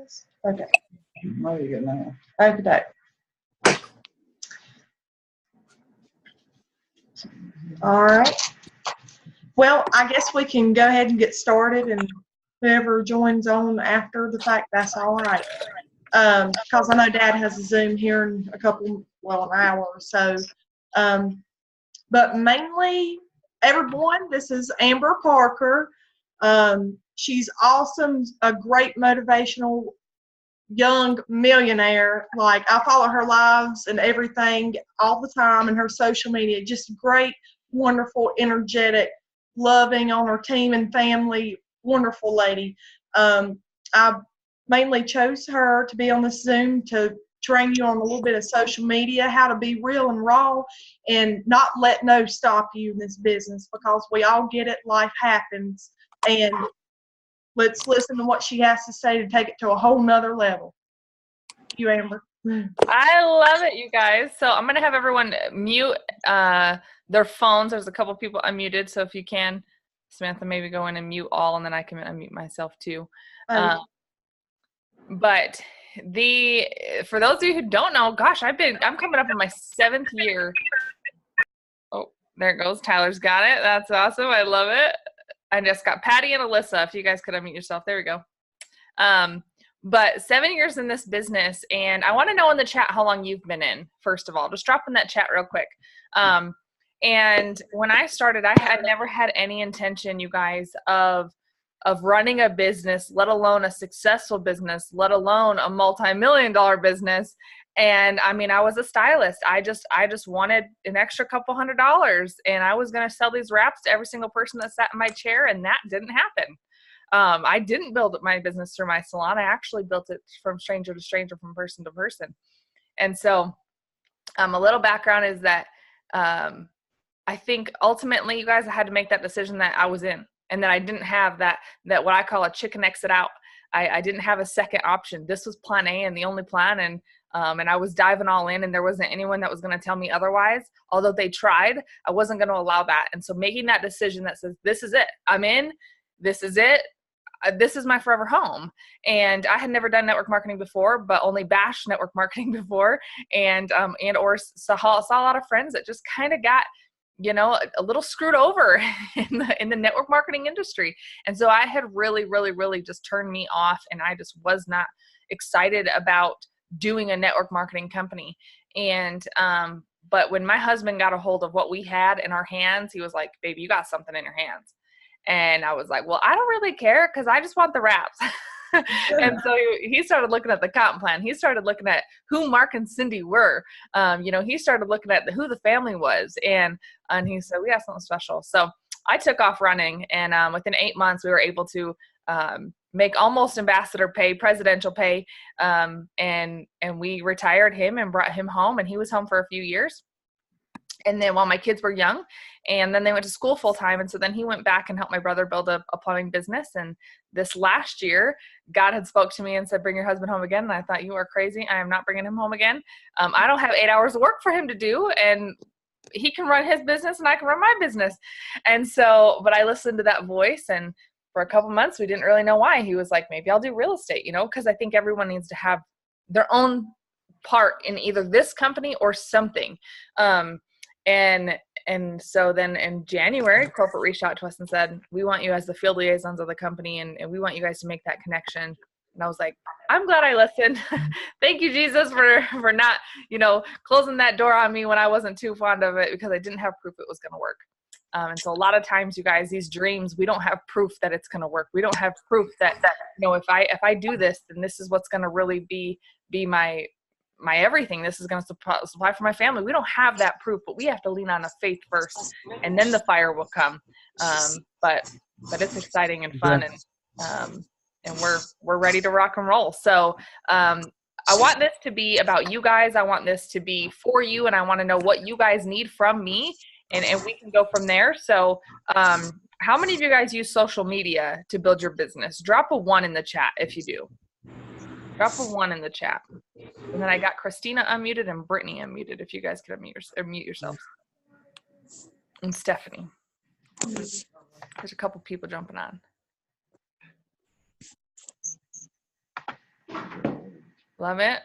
this? Okay. There you go now. Okay. All right. Well, I guess we can go ahead and get started, and whoever joins on after the fact, that's all right. Because I know Dad has a Zoom here in an hour or so. But mainly, everyone, this is Amber Parker. She's awesome, a great motivational young millionaire. Like, I follow her lives and everything all the time, and her social media. Just great, wonderful, energetic, loving on her team and family. Wonderful lady. I mainly chose her to be on this Zoom to train you on a little bit of social media, how to be real and raw, and not let no stop you in this business, because we all get it. Life happens, and let's listen to what she has to say to take it to a whole nother level. You, Amber. I love it, you guys. So I'm going to have everyone mute their phones. There's a couple people unmuted, so if you can, Samantha, maybe go in and mute all, and then I can unmute myself too. But for those of you who don't know, gosh, I'm coming up on my 7th year. Oh, there it goes. Tyler's got it. That's awesome. I love it. I just got Patty and Alyssa. If you guys could unmute yourself. There we go. But 7 years in this business, and I want to know in the chat how long you've been in, first of all. Just drop in that chat real quick. And when I started, I had never had any intention, you guys, of running a business, let alone a successful business, let alone a multi-million-dollar business. And I mean, I was a stylist. I just wanted an extra couple $100s, and I was going to sell these wraps to every single person that sat in my chair, and that didn't happen. I didn't build my business through my salon. I actually built it from stranger to stranger, from person to person. And so a little background is that I think ultimately, you guys, I had to make that decision that I was in, and that I didn't have that what I call a chicken exit out. I didn't have a second option. This was plan A and the only plan, and I was diving all in, and there wasn't anyone that was going to tell me otherwise. Although they tried, I wasn't going to allow that. And so making that decision that says, this is it, I'm in, this is it, this is my forever home. And I had never done network marketing before, but only bashed network marketing before, and saw a lot of friends that just kind of got, a little screwed over in the network marketing industry. And so I had really, really, really just turned me off, and I just was not excited about doing a network marketing company. And but when my husband got a hold of what we had in our hands, he was like, baby, you got something in your hands. And I was like, well, I don't really care, because I just want the wraps. And so he started looking at the comp plan. He started looking at who Mark and Cindy were. He started looking at who the family was. And he said, we have something special. So I took off running. And within 8 months, we were able to make almost ambassador pay, presidential pay. And we retired him and brought him home. And he was home for a few years. And then while my kids were young, and then they went to school full time. And so then he went back and helped my brother build a plumbing business. And this last year, God had spoke to me and said, bring your husband home again. And I thought, you are crazy. I am not bringing him home again. I don't have 8 hours of work for him to do. And he can run his business and I can run my business. And so, but I listened to that voice, and for a couple months, we didn't really know why. He was like, maybe I'll do real estate, because I think everyone needs to have their own part in either this company or something. And so then in January, corporate reached out to us and said, we want you as the field liaisons of the company, and we want you guys to make that connection. And I was like, I'm glad I listened. Thank you, Jesus, for not, closing that door on me when I wasn't too fond of it, because I didn't have proof it was going to work. And so a lot of times, you guys, these dreams, we don't have proof that it's going to work. We don't have proof that if I do this, then this is what's going to really be my everything. This is going to supply for my family. We don't have that proof, but we have to lean on a faith first, and then the fire will come. But it's exciting and fun, and we're ready to rock and roll. So I want this to be about you guys. I want this to be for you, and I want to know what you guys need from me, and we can go from there. So how many of you guys use social media to build your business? Drop a 1 in the chat if you do. Drop a 1 in the chat. And then I got Christina unmuted and Brittany unmuted. If you guys could mute yourselves. And Stephanie. There's a couple people jumping on. Love it.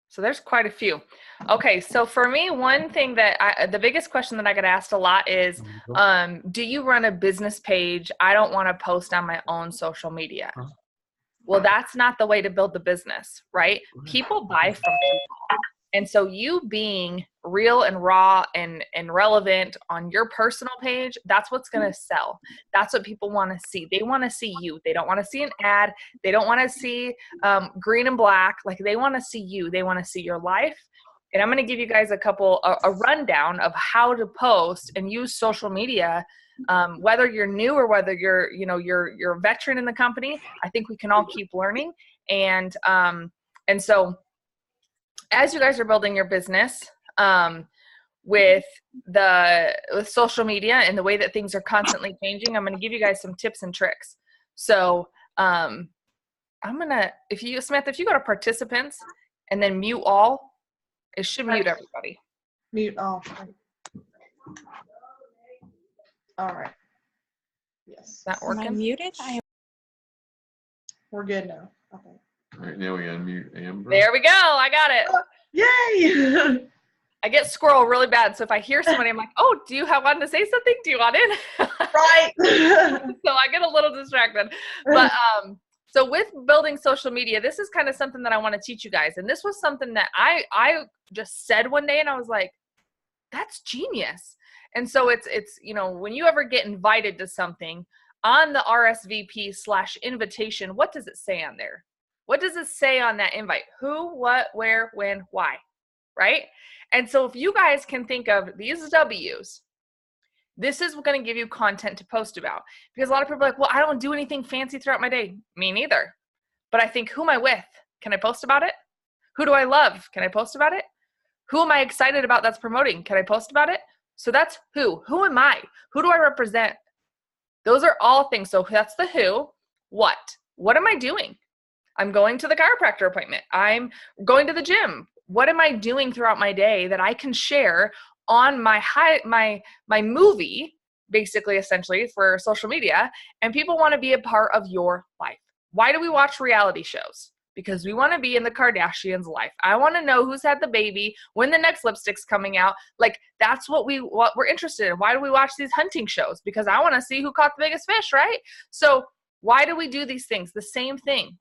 So there's quite a few. Okay, so for me, one thing that the biggest question that I get asked a lot is, do you run a business page? I don't want to post on my own social media. Well, that's not the way to build the business, right? People buy from people. And so you being real and raw and relevant on your personal page, that's what's going to sell. That's what people want to see. They want to see you. They don't want to see an ad. They don't want to see green and black. Like, they want to see you. They want to see your life. And I'm going to give you guys a rundown of how to post and use social media. Whether you're new or whether you're a veteran in the company, I think we can all keep learning. And so as you guys are building your business with social media and the way that things are constantly changing, I'm going to give you guys some tips and tricks. So Samantha, if you go to participants and then mute all, it should mute everybody. Mute all. All right. Yes. Is that working? Am I muted? We're good now. Okay. All right, now we unmute Amber. There we go. I got it. Yay! I get squirrel really bad. So if I hear somebody, I'm like, oh, do you want to say something? Do you want in? Right. So I get a little distracted. But so with building social media, this is kind of something that I want to teach you guys. And this was something that I just said one day, and I was like, that's genius. And so it's when you ever get invited to something on the RSVP/invitation, what does it say on there? What does it say on that invite? Who, what, where, when, why, right? And so if you guys can think of these W's, this is going to give you content to post about. Because a lot of people are like, well, I don't do anything fancy throughout my day. Me neither. But I think, who am I with? Can I post about it? Who do I love? Can I post about it? Who am I excited about that's promoting? Can I post about it? So that's who. Who am I? Who do I represent? Those are all things. So that's the who. What? What am I doing? I'm going to the chiropractor appointment. I'm going to the gym. What am I doing throughout my day that I can share on my movie, basically, essentially, for social media, and people want to be a part of your life? Why do we watch reality shows? Because we want to be in the Kardashians' life. I want to know who's had the baby, when the next lipstick's coming out. Like, that's what we're interested in. Why do we watch these hunting shows? Because I want to see who caught the biggest fish, right? So why do we do these things? The same thing.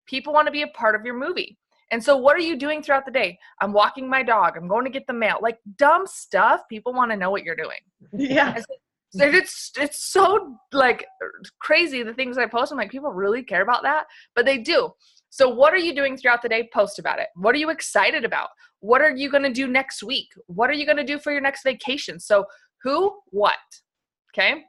People want to be a part of your movie. And so what are you doing throughout the day? I'm walking my dog. I'm going to get the mail. Like, dumb stuff. People want to know what you're doing. Yeah. So it's so, like, crazy, the things I post. I'm like, people really care about that? But they do. So what are you doing throughout the day? Post about it. What are you excited about? What are you going to do next week? What are you going to do for your next vacation? So who, what, okay?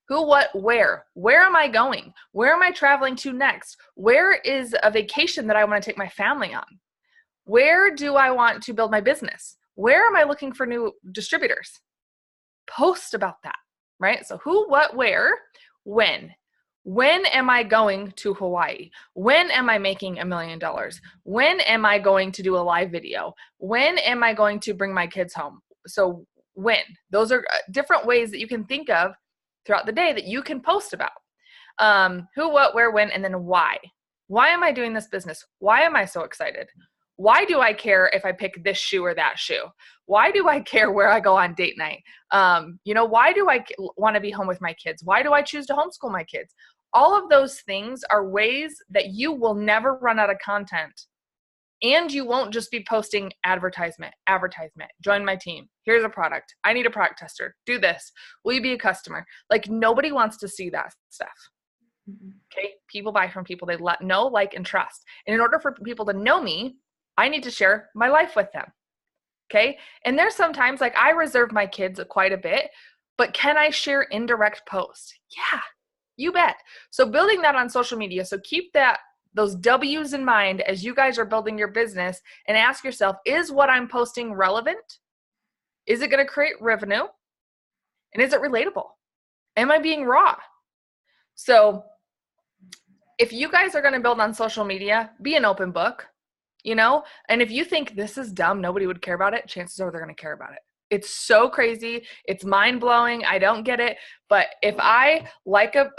Who, what, where? Where am I going? Where am I traveling to next? Where is a vacation that I want to take my family on? Where do I want to build my business? Where am I looking for new distributors? Post about that, right? So who, what, where, when? When am I going to Hawaii? When am I making $1 million? When am I going to do a live video? When am I going to bring my kids home? So when? Those are different ways that you can think of throughout the day that you can post about. Who, what, where, when, and then why. Why am I doing this business? Why am I so excited? Why do I care if I pick this shoe or that shoe? Why do I care where I go on date night? Why do I want to be home with my kids? Why do I choose to homeschool my kids? All of those things are ways that you will never run out of content. And you won't just be posting advertisement, join my team. Here's a product. I need a product tester. Do this. Will you be a customer? Like, nobody wants to see that stuff. Okay. People buy from people they know, like, and trust. And in order for people to know me, I need to share my life with them. Okay. And there's sometimes, like, I reserve my kids quite a bit, but can I share indirect posts? Yeah, you bet. So building that on social media. So keep those W's in mind as you guys are building your business, and ask yourself, is what I'm posting relevant? Is it going to create revenue? And is it relatable? Am I being raw? So if you guys are going to build on social media, be an open book, and if you think this is dumb, nobody would care about it, chances are they're going to care about it. It's so crazy. It's mind blowing. I don't get it. But if I like a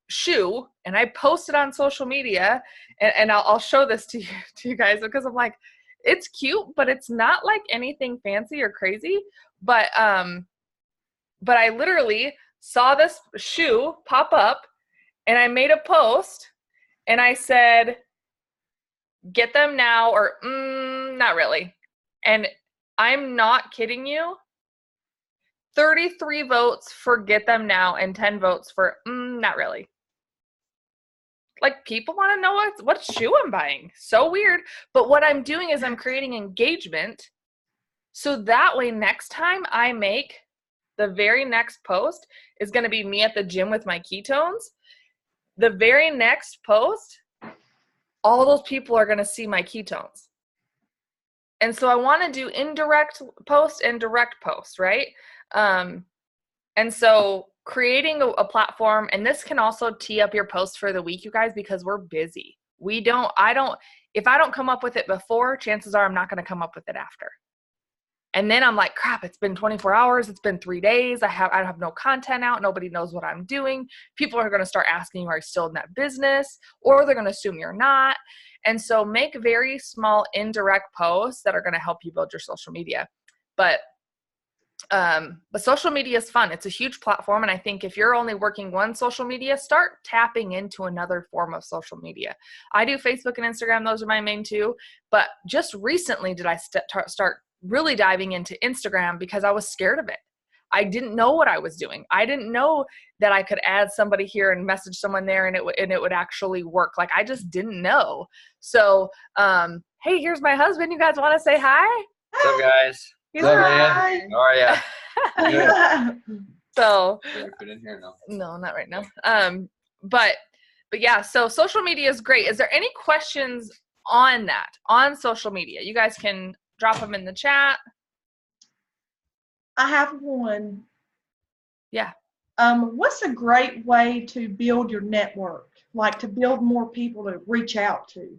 shoe and I post it on social media, and I'll show this to you guys, because I'm like, it's cute, but it's not like anything fancy or crazy. But I literally saw this shoe pop up and I made a post and I said, get them now, or not really. And I'm not kidding you. 33 votes for get them now and 10 votes for not really. Like, people want to know what shoe I'm buying. So weird. But what I'm doing is I'm creating engagement. So that way, next time I make the very next post is going to be me at the gym with my ketones. The very next post, all those people are going to see my ketones. And so I want to do indirect post and direct post, right? And so creating a platform, and this can also tee up your post for the week, you guys, because we're busy. If I don't come up with it before, chances are I'm not going to come up with it after. And then I'm like, crap, it's been 24 hours. It's been 3 days. I have no content out. Nobody knows what I'm doing. People are going to start asking you, are you still in that business? Or they're going to assume you're not. And so make very small indirect posts that are going to help you build your social media. But social media is fun. It's a huge platform. And I think if you're only working one social media, start tapping into another form of social media. I do Facebook and Instagram. Those are my main two. But just recently did I start really diving into Instagram because I was scared of it. I didn't know what I was doing. I didn't know that I could add somebody here and message someone there and it would actually work. Like, I just didn't know. So, hey, here's my husband. You guys want to say hi? What's up, guys? He's What's up, hi. man? How are ya? So, Fit in here? No. no, not right now. But yeah, so social media is great. Is there any questions on that, on social media? You guys can drop them in the chat. I have one. Yeah. What's a great way to build your network? Like, to build more people to reach out to?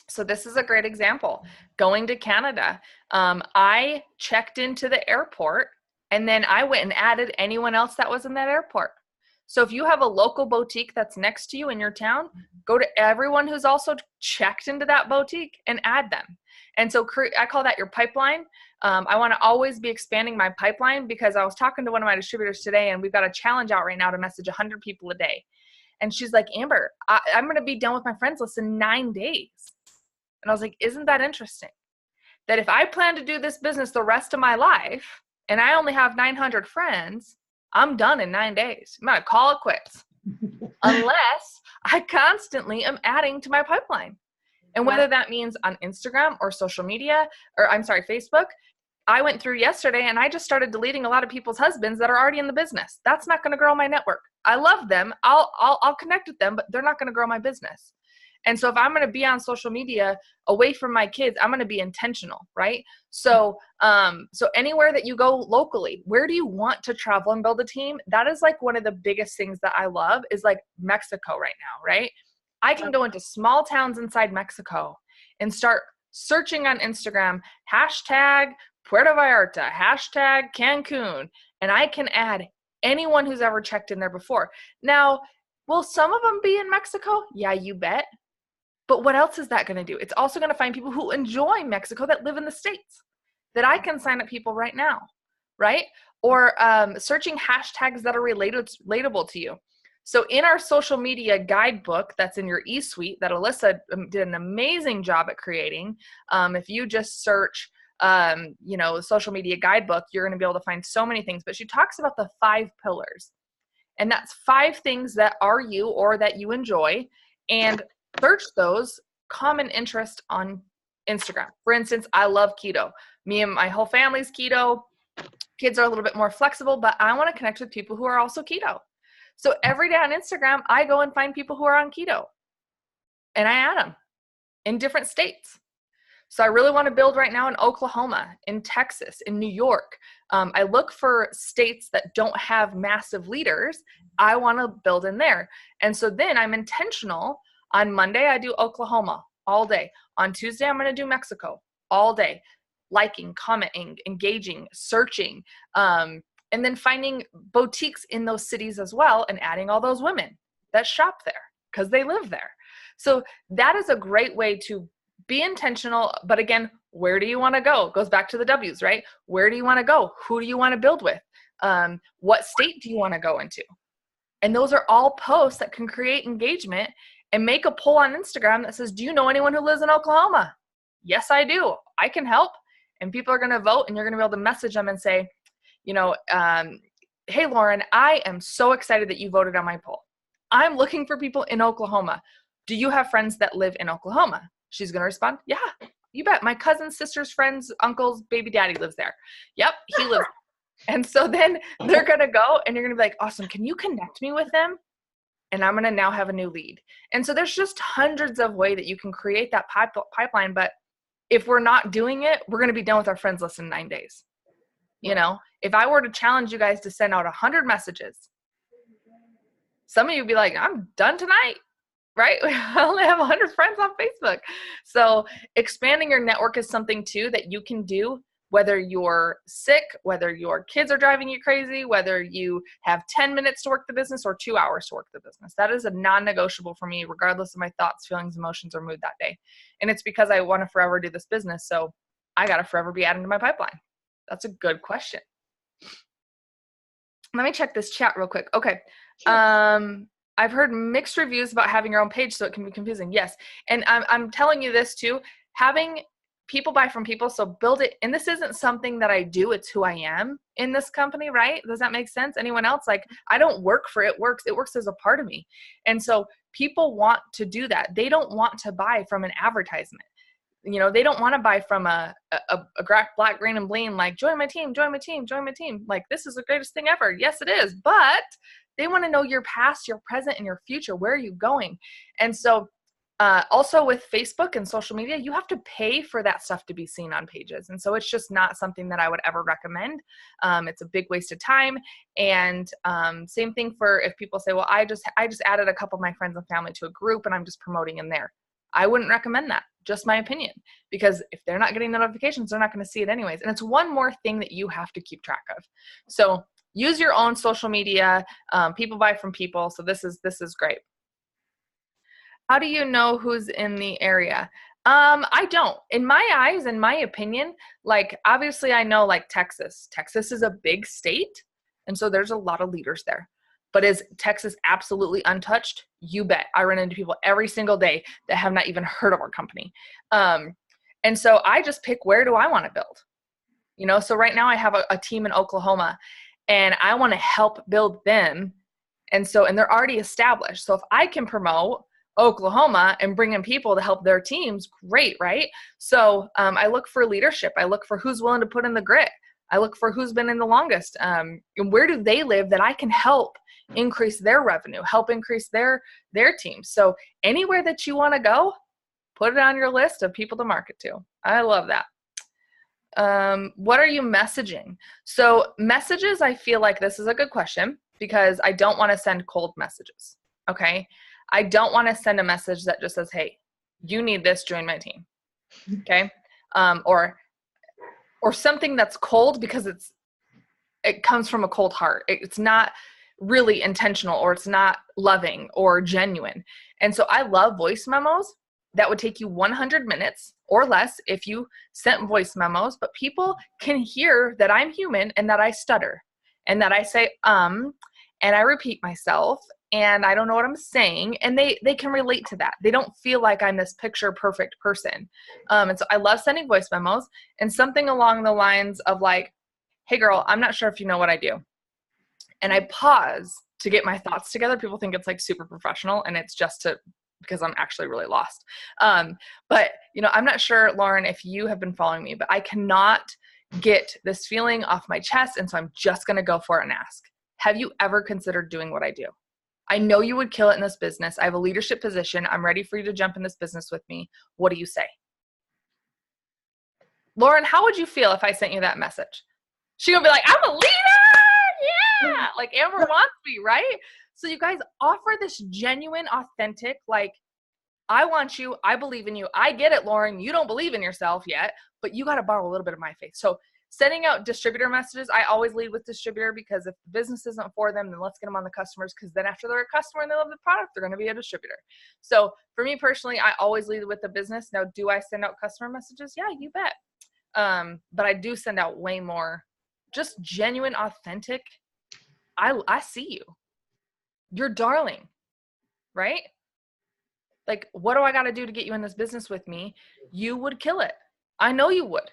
So this is a great example. Going to Canada, I checked into the airport and then I went and added anyone else that was in that airport. So if you have a local boutique that's next to you in your town, go to everyone who's also checked into that boutique and add them. And so I call that your pipeline. I want to always be expanding my pipeline, because I was talking to one of my distributors today and we've got a challenge out right now to message 100 people a day. And she's like, Amber, I'm going to be done with my friends list in 9 days. And I was like, isn't that interesting? That if I plan to do this business the rest of my life and I only have 900 friends, I'm done in 9 days. I'm going to call it quits. Unless I constantly am adding to my pipeline. And whether that means on Instagram or social media, or Facebook, I went through yesterday and I just started deleting a lot of people's husbands that are already in the business. That's not going to grow my network. I love them. I'll connect with them, but they're not going to grow my business. And so if I'm going to be on social media away from my kids, I'm going to be intentional, right? So, so anywhere that you go locally, where do you want to travel and build a team? That is like one of the biggest things that I love, is like Mexico right now, right? I can go into small towns inside Mexico and start searching on Instagram, hashtag Puerto Vallarta, hashtag Cancun, and I can add anyone who's ever checked in there before. Now, will some of them be in Mexico? Yeah, you bet. But what else is that going to do? It's also going to find people who enjoy Mexico that live in the States, that I can sign up people right now, right? Or searching hashtags that are relatable to you. So in our social media guidebook that's in your eSuite that Alyssa did an amazing job at creating, if you just search, social media guidebook, you're going to be able to find so many things. But she talks about the 5 pillars. And that's 5 things that are you or that you enjoy. And search those common interest on Instagram. For instance, I love keto. Me and my whole family's keto. Kids are a little bit more flexible, but I want to connect with people who are also keto. So every day on Instagram, I go and find people who are on keto and I add them in different states. So I really want to build right now in Oklahoma, in Texas, in New York. I look for states that don't have massive leaders. I want to build in there. And so then I'm intentional. On Monday, I do Oklahoma all day. On Tuesday, I'm going to do Mexico all day. Liking, commenting, engaging, searching, and then finding boutiques in those cities as well and adding all those women. that shop there because they live there. So that is a great way to be intentional. But again, where do you want to go? It goes back to the W's, right? Where do you want to go? Who do you want to build with? What state do you want to go into? And those are all posts that can create engagement. And make a poll on Instagram that says, do you know anyone who lives in Oklahoma? Yes, I do. I can help. And people are going to vote, and you're going to be able to message them and say, hey, Lauren, I am so excited that you voted on my poll. I'm looking for people in Oklahoma. Do you have friends that live in Oklahoma? She's going to respond, yeah, you bet. My cousin's sister's friends, uncle's baby daddy lives there. Yep, he lives. And so then they're going to go, and you're going to be like, awesome, can you connect me with them? And I'm going to now have a new lead. And so there's just hundreds of ways that you can create that pipeline. But if we're not doing it, we're going to be done with our friends list in 9 days. If I were to challenge you guys to send out 100 messages, some of you would be like, I'm done tonight, right? I only have 100 friends on Facebook. So expanding your network is something too that you can do. Whether you're sick, whether your kids are driving you crazy, whether you have 10 minutes to work the business or 2 hours to work the business. That is a non-negotiable for me, regardless of my thoughts, feelings, emotions, or mood that day. And it's because I want to forever do this business. So I got to forever be adding to my pipeline. That's a good question. Let me check this chat real quick. Okay. I've heard mixed reviews about having your own page, so it can be confusing. Yes. And I'm telling you this too, having people buy from people, so build it. And this isn't something that I do, it's who I am in this company, right? Does that make sense? Anyone else? Like, I don't work for it, it works as a part of me. And so people want to do that. They don't want to buy from an advertisement. They don't want to buy from a black, green, and bling, like, join my team, join my team, join my team. Like, this is the greatest thing ever. Yes, it is. But they want to know your past, your present, and your future. Where are you going? And so also with Facebook and social media, you have to pay for that stuff to be seen on pages. And so it's just not something that I would ever recommend. It's a big waste of time. And same thing for if people say, well, I just added a couple of my friends and family to a group and I'm just promoting in there. I wouldn't recommend that. Just my opinion. Because if they're not getting the notifications, they're not going to see it anyways. And it's one more thing that you have to keep track of. So use your own social media. People buy from people. So this is great. How do you know who's in the area? I don't. In my eyes, in my opinion, like, obviously I know, like, Texas. Texas is a big state, and so there's a lot of leaders there. But is Texas absolutely untouched? You bet. I run into people every single day that have not even heard of our company. And so I just pick, where do I want to build? So right now I have a team in Oklahoma, and I want to help build them. And they're already established. So if I can promote Oklahoma and bring in people to help their teams, great, right? So I look for leadership. I look for who's willing to put in the grit. I look for who's been in the longest. And where do they live that I can help increase their revenue, help increase their team. So anywhere that you want to go, put it on your list of people to market to. I love that. What are you messaging? So messages, I feel like this is a good question because I don't want to send cold messages. Okay. I don't want to send a message that just says, hey, you need this, join my team. Okay. Or something that's cold because it comes from a cold heart. It's not really intentional, or it's not loving or genuine. And so I love voice memos that would take you 100 minutes or less if you sent voice memos, but people can hear that I'm human and that I stutter and that I say, and I repeat myself and I don't know what I'm saying. And they can relate to that. They don't feel like I'm this picture perfect person. And so I love sending voice memos, and something along the lines of like, hey girl, I'm not sure if you know what I do. And I pause to get my thoughts together. People think it's like super professional, and it's just because I'm actually really lost. But I'm not sure, Lauren, if you have been following me, but I cannot get this feeling off my chest. And so I'm just going to go for it and ask, have you ever considered doing what I do? I know you would kill it in this business. I have a leadership position. I'm ready for you to jump in this business with me. What do you say? Lauren, how would you feel if I sent you that message? She's going to be like, I'm a leader. Yeah. Like Amber wants me, right? So you guys offer this genuine, authentic, like, I want you. I believe in you. I get it, Lauren. You don't believe in yourself yet, but you got to borrow a little bit of my faith. So Sending out distributor messages, I always lead with distributor, because if the business isn't for them, then let's get them on the customers, because then after they're a customer and they love the product, they're going to be a distributor. So for me personally, I always lead with the business. Now, do I send out customer messages? Yeah, you bet. But I do send out way more just genuine, authentic. I see you. You're darling, right? Like, what do I got to do to get you in this business with me? You would kill it. I know you would.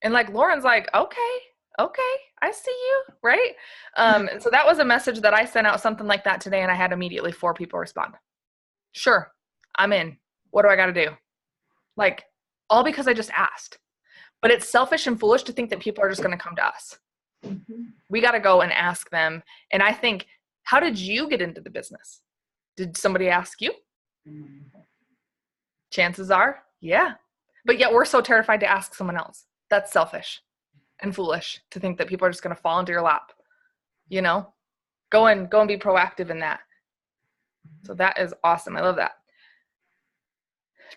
And like, Lauren's like, okay, I see you, right? And so that was a message that I sent out, something like that today, and I had immediately 4 people respond. Sure, I'm in. What do I got to do? Like, all because I just asked. But it's selfish and foolish to think that people are just going to come to us. We got to go and ask them. And I think, how did you get into the business? Did somebody ask you? Chances are, yeah. But yet we're so terrified to ask someone else. That's selfish and foolish to think that people are just going to fall into your lap. You know, go and be proactive in that. So that is awesome. I love that.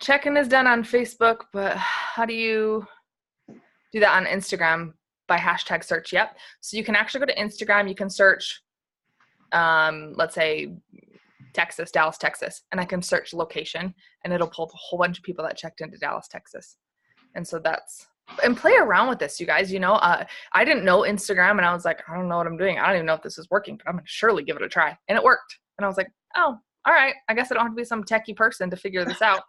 Check-in is done on Facebook, but how do you do that on Instagram? By hashtag search. Yep. So you can actually go to Instagram. You can search, let's say Texas, Dallas, Texas, and I can search location, and it'll pull up a whole bunch of people that checked into Dallas, Texas. And so and play around with this, you guys. You know, I didn't know Instagram, and I was like, I don't know what I'm doing. I don't even know if this is working, but I'm going to surely give it a try. And it worked. And I was like, oh, all right. I guess I don't have to be some techie person to figure this out.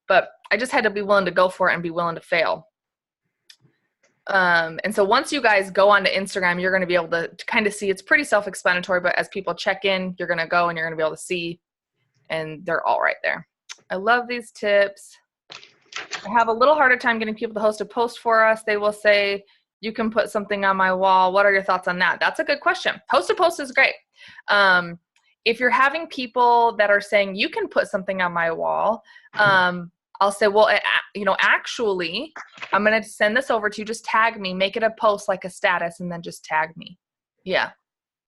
But I just had to be willing to go for it and be willing to fail. And so once you guys go onto Instagram, you're going to be able to kind of see, it's pretty self-explanatory, but as people check in, you're going to go and you're going to be able to see, and they're all right there. I love these tips. I have a little harder time getting people to host a post for us. They will say, you can put something on my wall. What are your thoughts on that? That's a good question. Host a post is great. If you're having people that are saying, you can put something on my wall, I'll say, well, actually, I'm going to send this over to you. Just tag me, make it a post like a status, and then just tag me. Yeah.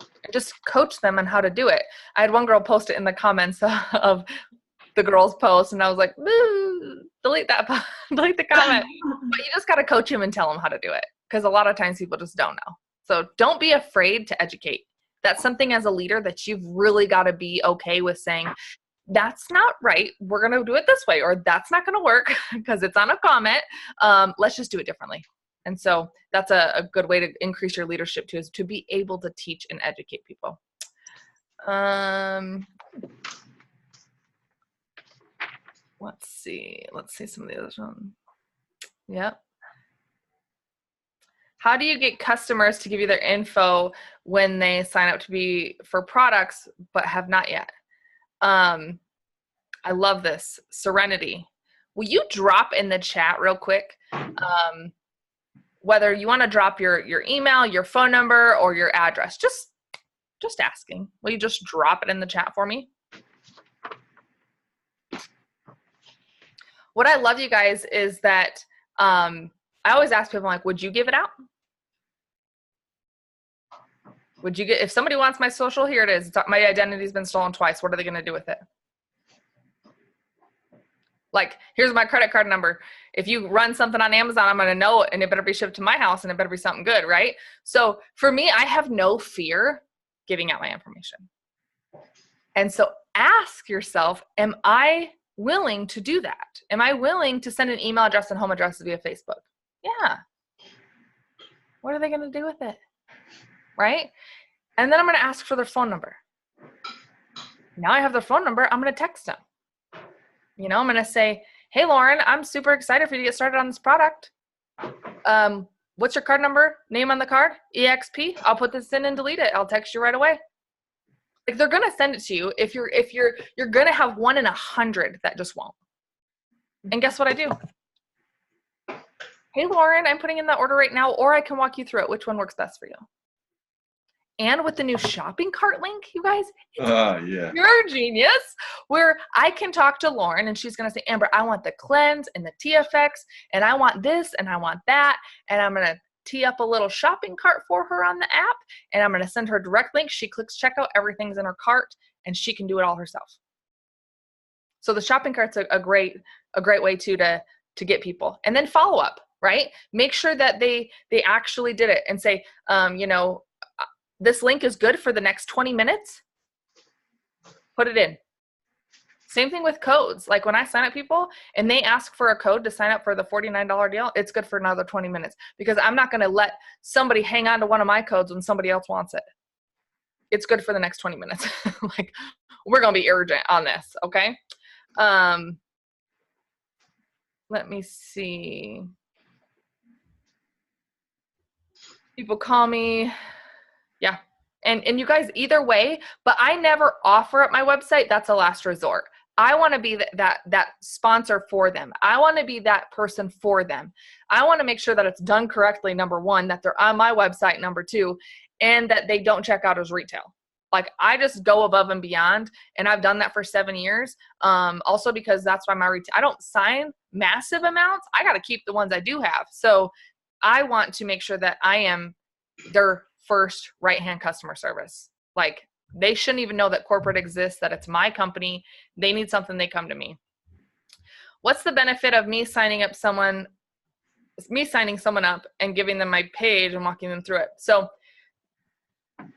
And just coach them on how to do it. I had one girl post it in the comments of the girl's post, and I was like, delete that, delete the comment. But you just got to coach them and tell them how to do it, because a lot of times people just don't know. So don't be afraid to educate. That's something as a leader that you've really got to be okay with saying, that's not right. We're going to do it this way, or that's not going to work because it's on a comment. Let's just do it differently. And so that's a good way to increase your leadership too, is to be able to teach and educate people. Let's see some of the others. Yep. How do you get customers to give you their info when they sign up to be for products but have not yet? I love this. Serenity. Will you drop in the chat real quick whether you want to drop your email, your phone number, or your address? Just asking. Will you just drop it in the chat for me? What I love, you guys, is that I always ask people, like, would you give it out? Would you get, if somebody wants my social, here it is. My identity's been stolen twice. What are they going to do with it? Like, here's my credit card number. If you run something on Amazon, I'm going to know it, and it better be shipped to my house, and it better be something good, right? So for me, I have no fear giving out my information. And so ask yourself, am I willing to do that? Am I willing to send an email address and home address via Facebook? Yeah. What are they going to do with it? Right? And then I'm going to ask for their phone number. Now I have their phone number. I'm going to text them. You know, I'm going to say, hey, Lauren, I'm super excited for you to get started on this product. What's your card number? Name on the card? EXP. I'll put this in and delete it. I'll text you right away. Like, they're going to send it to you. If you're going to have 1 in 100 that just won't. And guess what I do? Hey, Lauren, I'm putting in that order right now, or I can walk you through it. Which one works best for you? And with the new shopping cart link, you guys, it's pure genius, where I can talk to Lauren and she's going to say, Amber, I want the cleanse and the TFX, and I want this and I want that. And I'm going to tee up a little shopping cart for her on the app, and I'm going to send her a direct link. She clicks checkout, everything's in her cart, and she can do it all herself. So the shopping cart's a great way to get people. And then follow up. right? Make sure that they actually did it and say, this link is good for the next 20 minutes. Put it in. Same thing with codes. Like when I sign up people and they ask for a code to sign up for the $49 deal, it's good for another 20 minutes because I'm not going to let somebody hang on to one of my codes when somebody else wants it. It's good for the next 20 minutes. Like we're going to be urgent on this. Okay. Let me see. People call me. Yeah. And you guys, either way, but I never offer up my website. That's a last resort. I want to be that sponsor for them. I want to be that person for them. I want to make sure that it's done correctly, number one, that they're on my website, number two, and that they don't check out as retail. Like I just go above and beyond, and I've done that for 7 years. Also because that's why I don't sign massive amounts. I got to keep the ones I do have. So I want to make sure that I am their first right-hand customer service. Like they shouldn't even know that corporate exists, that it's my company. They need something, they come to me. What's the benefit of me signing someone up and giving them my page and walking them through it? So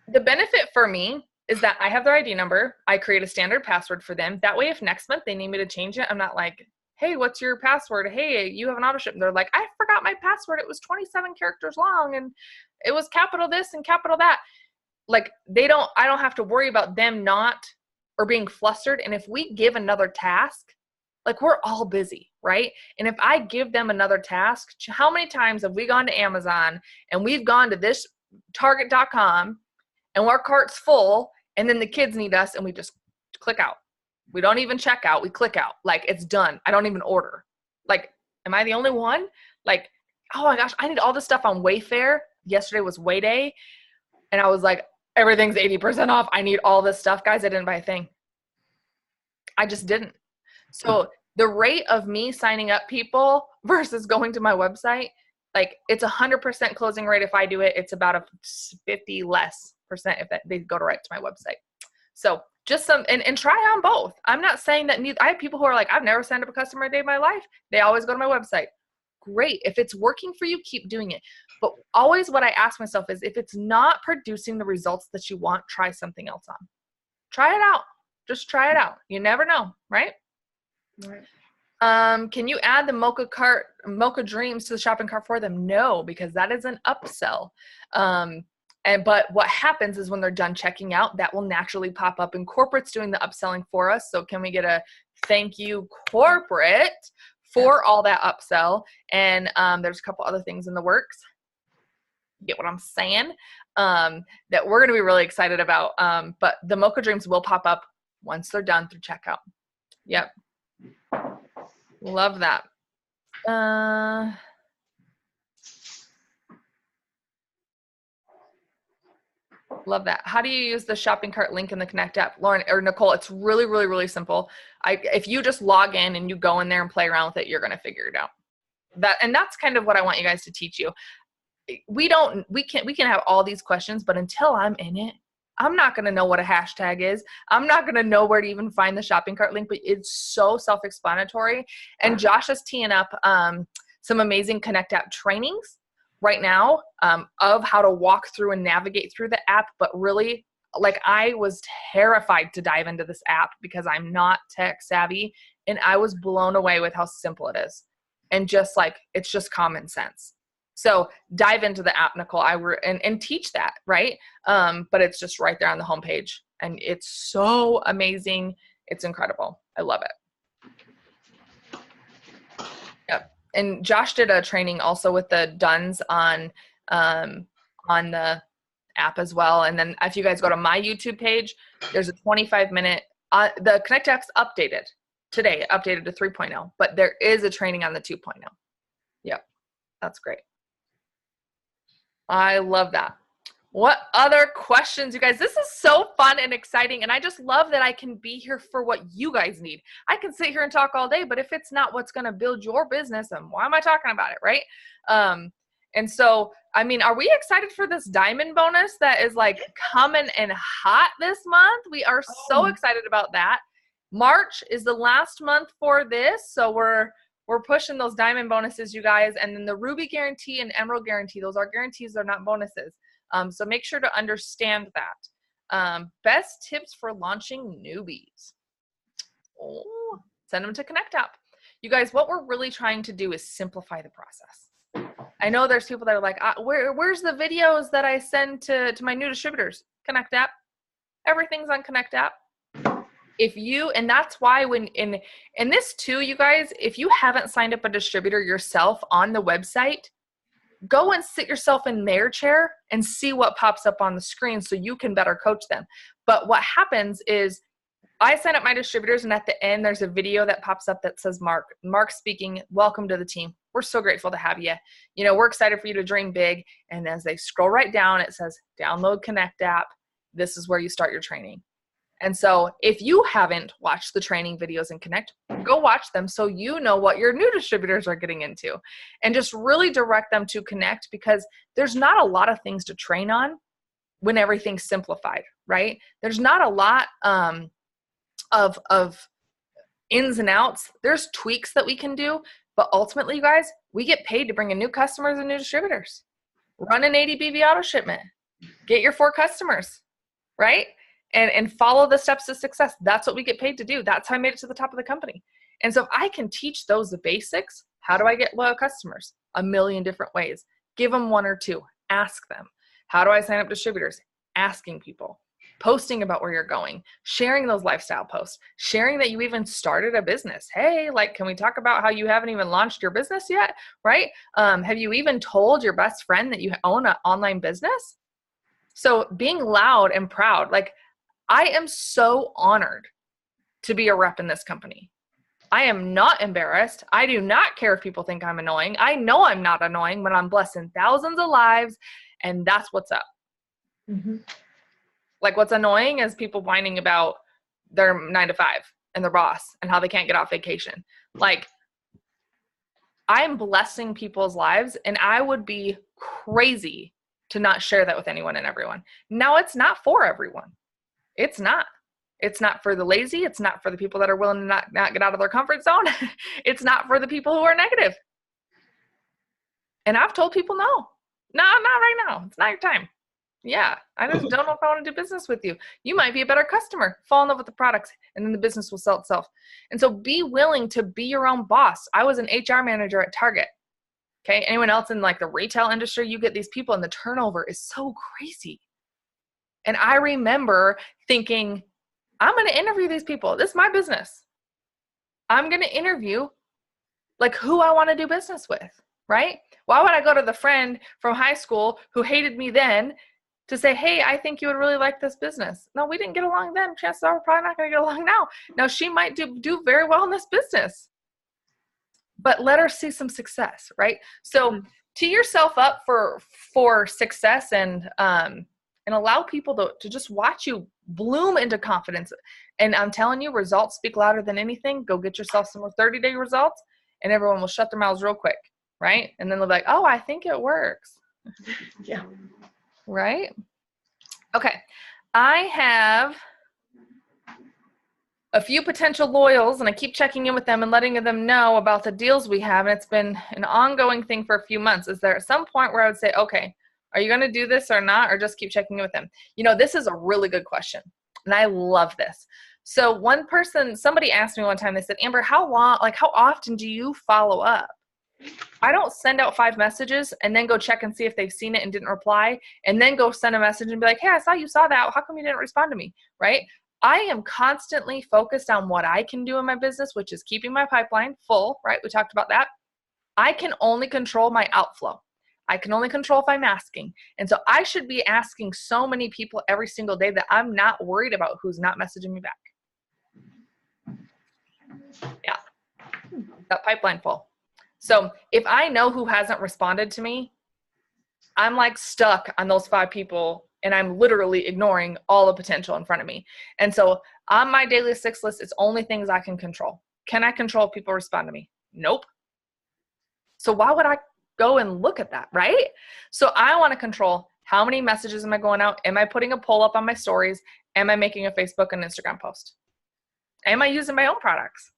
the benefit for me is that I have their ID number. I create a standard password for them. That way, if next month they need me to change it, I'm not like, hey, what's your password? Hey, you have an auto ship. And they're like, I forgot my password. It was 27 characters long and it was capital this and capital that. Like I don't have to worry about them not or being flustered. And if we give another task, like we're all busy, right? And if I give them another task, how many times have we gone to Amazon and we've gone to this Target.com and our cart's full and then the kids need us and we just click out. We don't even check out. We click out. Like it's done. I don't even order. Like, am I the only one? Like, oh my gosh, I need all this stuff on Wayfair. Yesterday was Way Day. And I was like, everything's 80% off. I need all this stuff. Guys, I didn't buy a thing. I just didn't. So the rate of me signing up people versus going to my website, like it's 100% closing rate if I do it. It's about a 50 less percent if they go right to my website. So just and try on both. I'm not saying that I have people who are like, I've never signed up a customer a day in my life. They always go to my website. Great. If it's working for you, keep doing it. But always what I ask myself is if it's not producing the results that you want, try something else on. Try it out. Just try it out. You never know, right? Right. Can you add the Mocha Dreams to the shopping cart for them? No, because that is an upsell. But what happens is when they're done checking out, that will naturally pop up and corporate's doing the upselling for us. So can we get a thank you corporate for all that upsell? And there's a couple other things in the works. Get what I'm saying? That we're going to be really excited about. But the Mocha Dreams will pop up once they're done through checkout. Yep. Love that. Love that. How do you use the shopping cart link in the Connect app? Lauren or Nicole, it's really, really, really simple. If you just log in and you go in there and play around with it, you're going to figure it out. And that's kind of what I want you guys to teach you. We can have all these questions, but until I'm in it, I'm not going to know what a hashtag is. I'm not going to know where to even find the shopping cart link, but it's so self-explanatory. And Josh is teeing up some amazing Connect app trainings right now of how to walk through and navigate through the app. But really, like I was terrified to dive into this app because I'm not tech savvy, and I was blown away with how simple it is. And just like, it's just common sense. So dive into the app, Nicole, and teach that, right? But it's just right there on the homepage, and it's so amazing. It's incredible. I love it. Yep. And Josh did a training also with the Duns on the app as well. And then if you guys go to my YouTube page, there's a 25-minute, the Connect app's updated today, updated to 3.0, but there is a training on the 2.0. Yep. That's great. I love that. What other questions, you guys? This is so fun and exciting, and I just love that I can be here for what you guys need. I can sit here and talk all day, but if it's not what's going to build your business, then why am I talking about it, right? And so, I mean, are we excited for this diamond bonus that is like coming and hot this month? We are so excited about that. March is the last month for this, so we're We're pushing those diamond bonuses, you guys. And then the Ruby guarantee and Emerald guarantee, those are guarantees, they're not bonuses. So make sure to understand that. Best tips for launching newbies. Oh, send them to Connect App. You guys, what we're really trying to do is simplify the process. I know there's people that are like, where's the videos that I send to my new distributors? Connect App. Everything's on Connect App. And that's why when in this too, you guys, if you haven't signed up a distributor yourself on the website, go and sit yourself in their chair and see what pops up on the screen so you can better coach them. But what happens is I sign up my distributors, and at the end, there's a video that pops up that says Mark speaking, welcome to the team. We're so grateful to have you. You know, we're excited for you to dream big. And as they scroll right down, it says, download Connect App. This is where you start your training. And so if you haven't watched the training videos in Connect, go watch them so you know what your new distributors are getting into. And just really direct them to Connect, because there's not a lot of things to train on when everything's simplified, right? There's not a lot of ins and outs. There's tweaks that we can do, but ultimately, you guys, we get paid to bring in new customers and new distributors. Run an 80 BV auto shipment. Get your 4 customers, right? And follow the steps to success. That's what we get paid to do. That's how I made it to the top of the company. And so if I can teach those the basics, how do I get loyal customers? A million different ways. Give them 1 or 2. Ask them. How do I sign up distributors? Asking people. Posting about where you're going. Sharing those lifestyle posts. Sharing that you even started a business. Hey, like, can we talk about how you haven't even launched your business yet? Right? Have you even told your best friend that you own an online business? So being loud and proud, like, I am so honored to be a rep in this company. I am not embarrassed. I do not care if people think I'm annoying. I know I'm not annoying when I'm blessing thousands of lives, and that's what's up. Mm-hmm. Like, what's annoying is people whining about their 9 to 5 and their boss and how they can't get off vacation. Like, I'm blessing people's lives, and I would be crazy to not share that with anyone and everyone. Now, it's not for everyone. It's not. It's not for the lazy. It's not for the people that are willing to not get out of their comfort zone. It's not for the people who are negative. And I've told people, no, not right now. It's not your time. Yeah, I just don't know if I want to do business with you. You might be a better customer. Fall in love with the products, and then the business will sell itself. And so be willing to be your own boss. I was an HR manager at Target. Okay, anyone else in like the retail industry, you get these people and the turnover is so crazy. And I remember thinking, I'm going to interview these people. This is my business. I'm going to interview like who I want to do business with, right? Why would I go to the friend from high school who hated me then to say, hey, I think you would really like this business? No, we didn't get along then. Chances are we're probably not going to get along now. Now, she might do very well in this business, but let her see some success, right? So tee yourself up for success and allow people to just watch you bloom into confidence. And I'm telling you, results speak louder than anything. Go get yourself some more 30-day results, and everyone will shut their mouths real quick, right? And then they'll be like, oh, I think it works. Yeah. Right? Okay. I have a few potential loyals, and I keep checking in with them and letting them know about the deals we have. And it's been an ongoing thing for a few months. Is there at some point where I would say, okay, are you going to do this or not, or just keep checking in with them? You know, this is a really good question, and I love this. So somebody asked me one time, they said, Amber, how often do you follow up? I don't send out 5 messages and then go check and see if they've seen it and didn't reply, and then go send a message and be like, hey, I saw you saw that. How come you didn't respond to me, right? I am constantly focused on what I can do in my business, which is keeping my pipeline full, right? We talked about that. I can only control my outflow. I can only control if I'm asking. And so I should be asking so many people every single day that I'm not worried about who's not messaging me back. Yeah, that pipeline full. So if I know who hasn't responded to me, I'm like stuck on those 5 people, and I'm literally ignoring all the potential in front of me. And so on my daily 6 list, it's only things I can control. Can I control if people respond to me? Nope. So why would I go and look at that, right? So I want to control how many messages am I going out? Am I putting a poll up on my stories? Am I making a Facebook and Instagram post? Am I using my own products?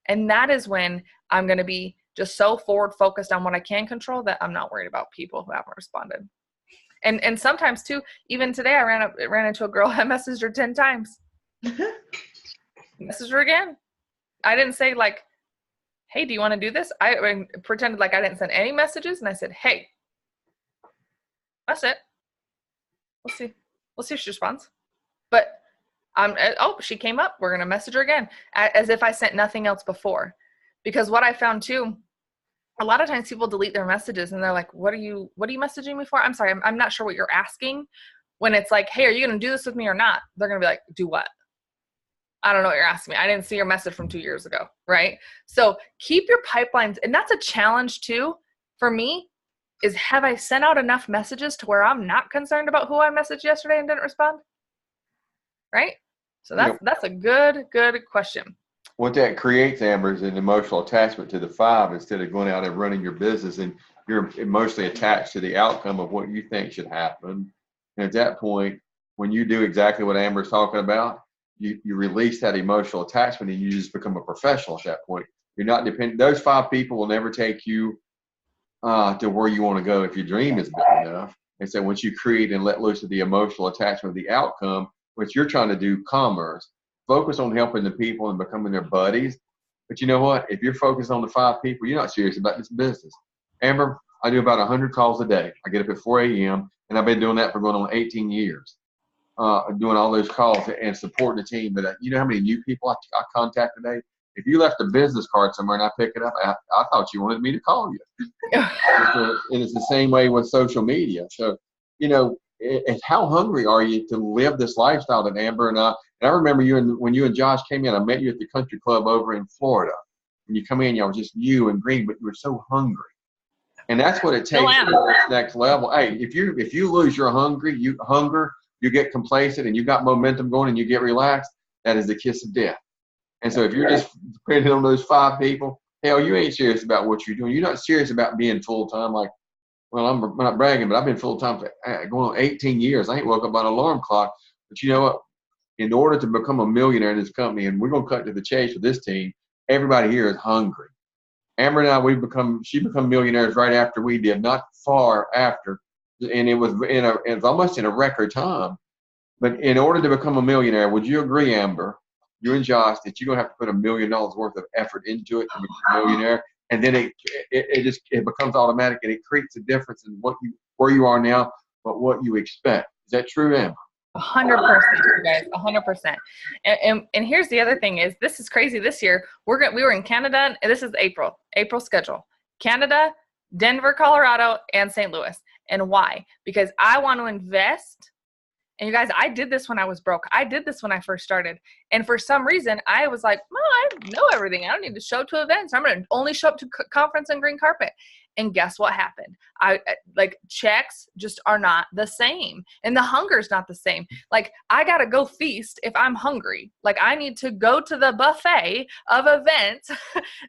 And that is when I'm going to be just so forward focused on what I can control that I'm not worried about people who haven't responded. And sometimes too, even today I ran into a girl. I messaged her 10 times. Messaged her again. I didn't say like, hey, do you want to do this? I pretended like I didn't send any messages, and I said, hey. That's it. We'll see. We'll see if she responds. But she came up. We're gonna message her again, as if I sent nothing else before. Because what I found too, a lot of times people delete their messages and they're like, what are you messaging me for? I'm sorry, I'm not sure what you're asking. When it's like, hey, are you gonna do this with me or not? They're gonna be like, do what? I don't know what you're asking me. I didn't see your message from 2 years ago, right? So keep your pipelines, and that's a challenge too for me, is have I sent out enough messages to where I'm not concerned about who I messaged yesterday and didn't respond? Right? So that's a good question. What that creates, Amber, is an emotional attachment to the 5 instead of going out and running your business, and you're emotionally attached to the outcome of what you think should happen. And at that point, when you do exactly what Amber's talking about, you release that emotional attachment and you just become a professional at that point. You're not dependent. Those 5 people will never take you to where you want to go if your dream is big enough. And so once you create and let loose of the emotional attachment of the outcome, which you're trying to do commerce, focus on helping the people and becoming their buddies. But you know what? If you're focused on the 5 people, you're not serious about this business. Amber, I do about 100 calls a day. I get up at 4 a.m. and I've been doing that for going on 18 years. Doing all those calls and supporting the team. But you know how many new people I contact today? If you left a business card somewhere and I pick it up, I thought you wanted me to call you. And it's the same way with social media. So, you know, how hungry are you to live this lifestyle that Amber and I remember when you and Josh came in, I met you at the country club over in Florida. When you come in, y'all was just you and Green, but you were so hungry. And that's what it takes to the next level. Hey, if you lose your hunger, you get complacent and you got momentum going and you get relaxed, that is the kiss of death. And so if you're just depending on those 5 people, hell, you ain't serious about what you're doing. You're not serious about being full-time. Like, well, I'm not bragging, but I've been full-time for going on 18 years. I ain't woke up on an alarm clock. But you know what? In order to become a millionaire in this company, and we're going to cut to the chase with this team, everybody here is hungry. Amber and I, she become millionaires right after we did, not far after. And it was almost in a record time. But in order to become a millionaire, would you agree, Amber, you and Josh, that you're gonna have to put $1 million worth of effort into it to become a millionaire, and then it becomes automatic, and it creates a difference in where you are now, but what you expect. Is that true, Amber? 100%, you guys, 100%. And here's the other thing is, this is crazy. This year we were in Canada, and this is April schedule. Canada, Denver, Colorado, and St. Louis. And why? Because I want to invest. And you guys, I did this when I was broke. I did this when I first started. And for some reason, I was like, well, I know everything. I don't need to show up to events. I'm going to only show up to conference and green carpet. And guess what happened? Checks just are not the same. And the hunger's not the same. Like, I got to go feast if I'm hungry. Like, I need to go to the buffet of events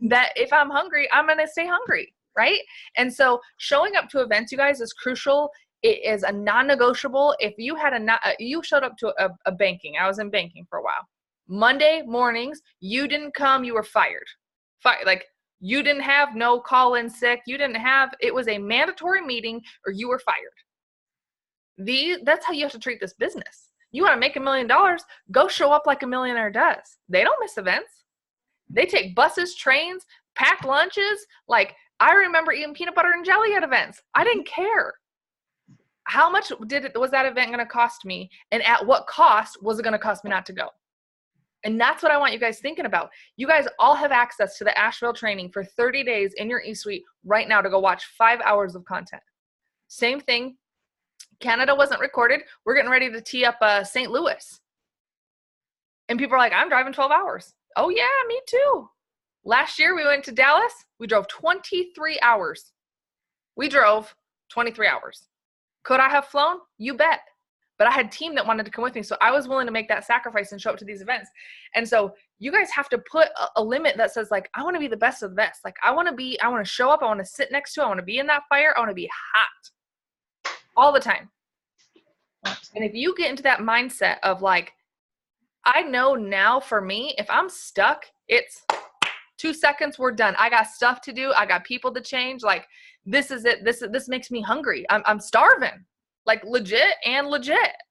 that if I'm hungry, I'm going to stay hungry. Right? And so showing up to events, you guys, is crucial. It is a non-negotiable. If you you showed up to a banking, I was in banking for a while. Monday mornings, you didn't come, you were fired. Like, you didn't have no call in sick. It was a mandatory meeting or you were fired. That's how you have to treat this business. You want to make $1 million, go show up like a millionaire does. They don't miss events. They take buses, trains, packed lunches. Like, I remember eating peanut butter and jelly at events. I didn't care. How much was that event going to cost me? And at what cost was it going to cost me not to go? And that's what I want you guys thinking about. You guys all have access to the Asheville training for 30 days in your eSuite right now to go watch 5 hours of content. Same thing. Canada wasn't recorded. We're getting ready to tee up St. Louis. And people are like, I'm driving 12 hours. Oh yeah, me too. Last year we went to Dallas. We drove 23 hours. We drove 23 hours. Could I have flown? You bet. But I had a team that wanted to come with me. So I was willing to make that sacrifice and show up to these events. And so you guys have to put a limit that says, like, I want to be the best of the best. Like, I want to show up. I want to sit next to, I want to be in that fire. I want to be hot all the time. And if you get into that mindset of like, I know now for me, if I'm stuck, it's 2 seconds, we're done. I got stuff to do. I got people to change. Like, this is it. This makes me hungry. I'm starving, like legit,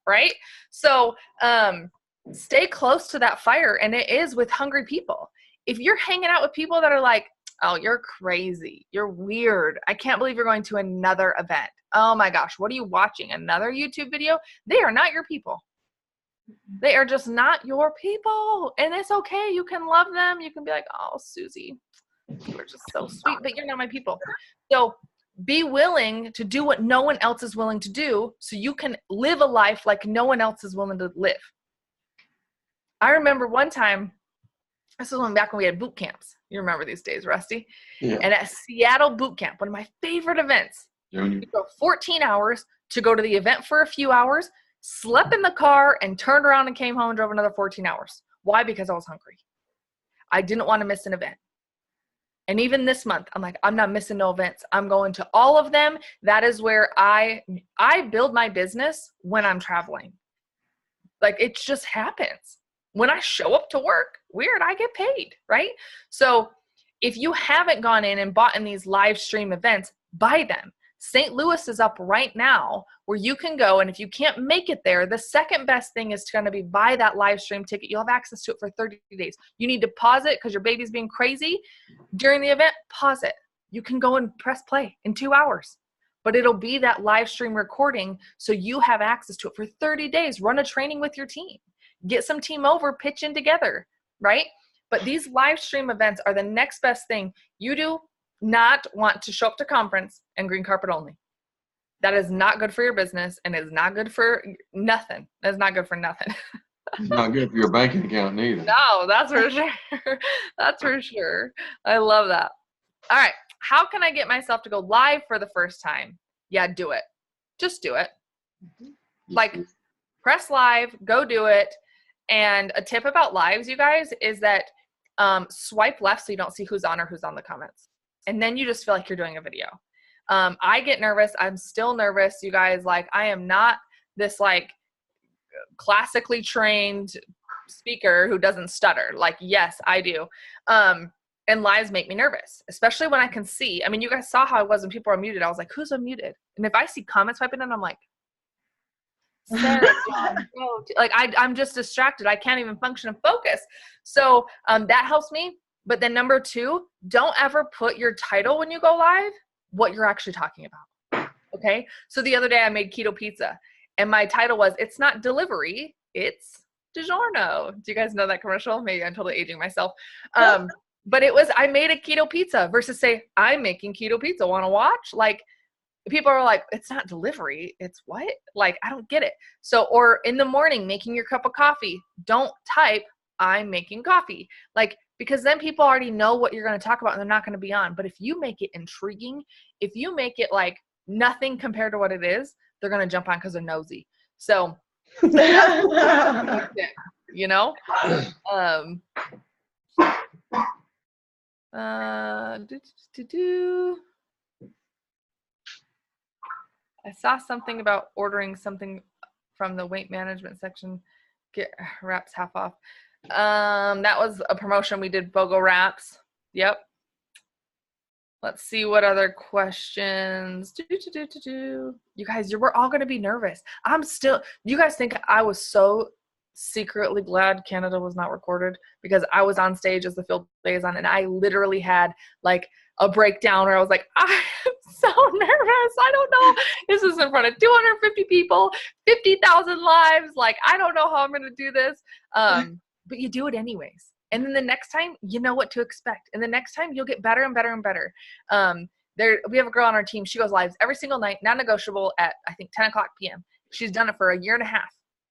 right? So stay close to that fire, and it is with hungry people. If you're hanging out with people that are like, oh, you're crazy, you're weird, I can't believe you're going to another event. Oh my gosh, what are you watching? Another YouTube video? They are not your people. They are just not your people. And it's okay. You can love them. You can be like, oh, Susie, you're just so sweet, but you're not my people. So be willing to do what no one else is willing to do so you can live a life like no one else is willing to live. I remember one time, this was back when we had boot camps. You remember these days, Rusty? Yeah. And at Seattle boot camp, one of my favorite events, you go 14 hours to go to the event for a few hours, slept in the car, and turned around and came home and drove another 14 hours. Why? Because I was hungry. I didn't want to miss an event. And even this month, I'm like, I'm not missing no events. I'm going to all of them. That is where I build my business when I'm traveling. Like, it just happens. When I show up to work, weird, I get paid, right? So if you haven't gone in and bought in these live stream events, buy them. St. Louis is up right now where you can go, and if you can't make it there, the second best thing is going to be buy that live stream ticket. You'll have access to it for 30 days. You need to pause it because your baby's being crazy during the event. Pause it. You can go and press play in 2 hours, but it'll be that live stream recording so you have access to it for 30 days. Run a training with your team. Get some team over, pitch in together, right? But these live stream events are the next best thing. You do not want to show up to conference and green carpet only. That is not good for your business, and is not good for nothing. That's not good for nothing. It's not good for your banking account neither. No, that's for sure. That's for sure. I love that. All right. How can I get myself to go live for the first time? Yeah, do it. Just do it. Like, press live, go do it. And a tip about lives, you guys, is that swipe left so you don't see who's on or who's on the comments. And then you just feel like you're doing a video. I get nervous. I'm still nervous, you guys. Like, I am not this like classically trained speaker who doesn't stutter. Like, yes, I do. And lives make me nervous, especially when I can see. I mean, you guys saw how I was when people are muted. I was like, who's unmuted? And if I see comments typing in, I'm like, Sarah, like I'm just distracted. I can't even function and focus. So that helps me. But then number 2, don't ever put your title when you go live, what you're actually talking about. Okay. So the other day I made keto pizza and my title was, it's not delivery, it's DiGiorno. Do you guys know that commercial? Maybe I'm totally aging myself. But it was, I made a keto pizza versus say, I'm making keto pizza. Want to watch? Like, people are like, it's not delivery. It's what? Like, I don't get it. So, or in the morning, making your cup of coffee, don't type, I'm making coffee. Like, because then people already know what you're going to talk about and they're not going to be on. But if you make it intriguing, if you make it like nothing compared to what it is, they're going to jump on because they're nosy. So, you know? I saw something about ordering something from the weight management section, get wraps half off. That was a promotion. We did BOGO wraps. Yep. Let's see what other questions. You guys, we're all going to be nervous. You guys think I was so secretly glad Canada was not recorded because I was on stage as the field liaison and I literally had like a breakdown where I was like, I'm so nervous. I don't know. This is in front of 250 people, 50,000 lives. Like, I don't know how I'm going to do this. But you do it anyways. And then the next time, you know what to expect. And the next time, you'll get better and better and better. We have a girl on our team. She goes live every single night, non-negotiable at, I think, 10 o'clock p.m. She's done it for 1.5 years.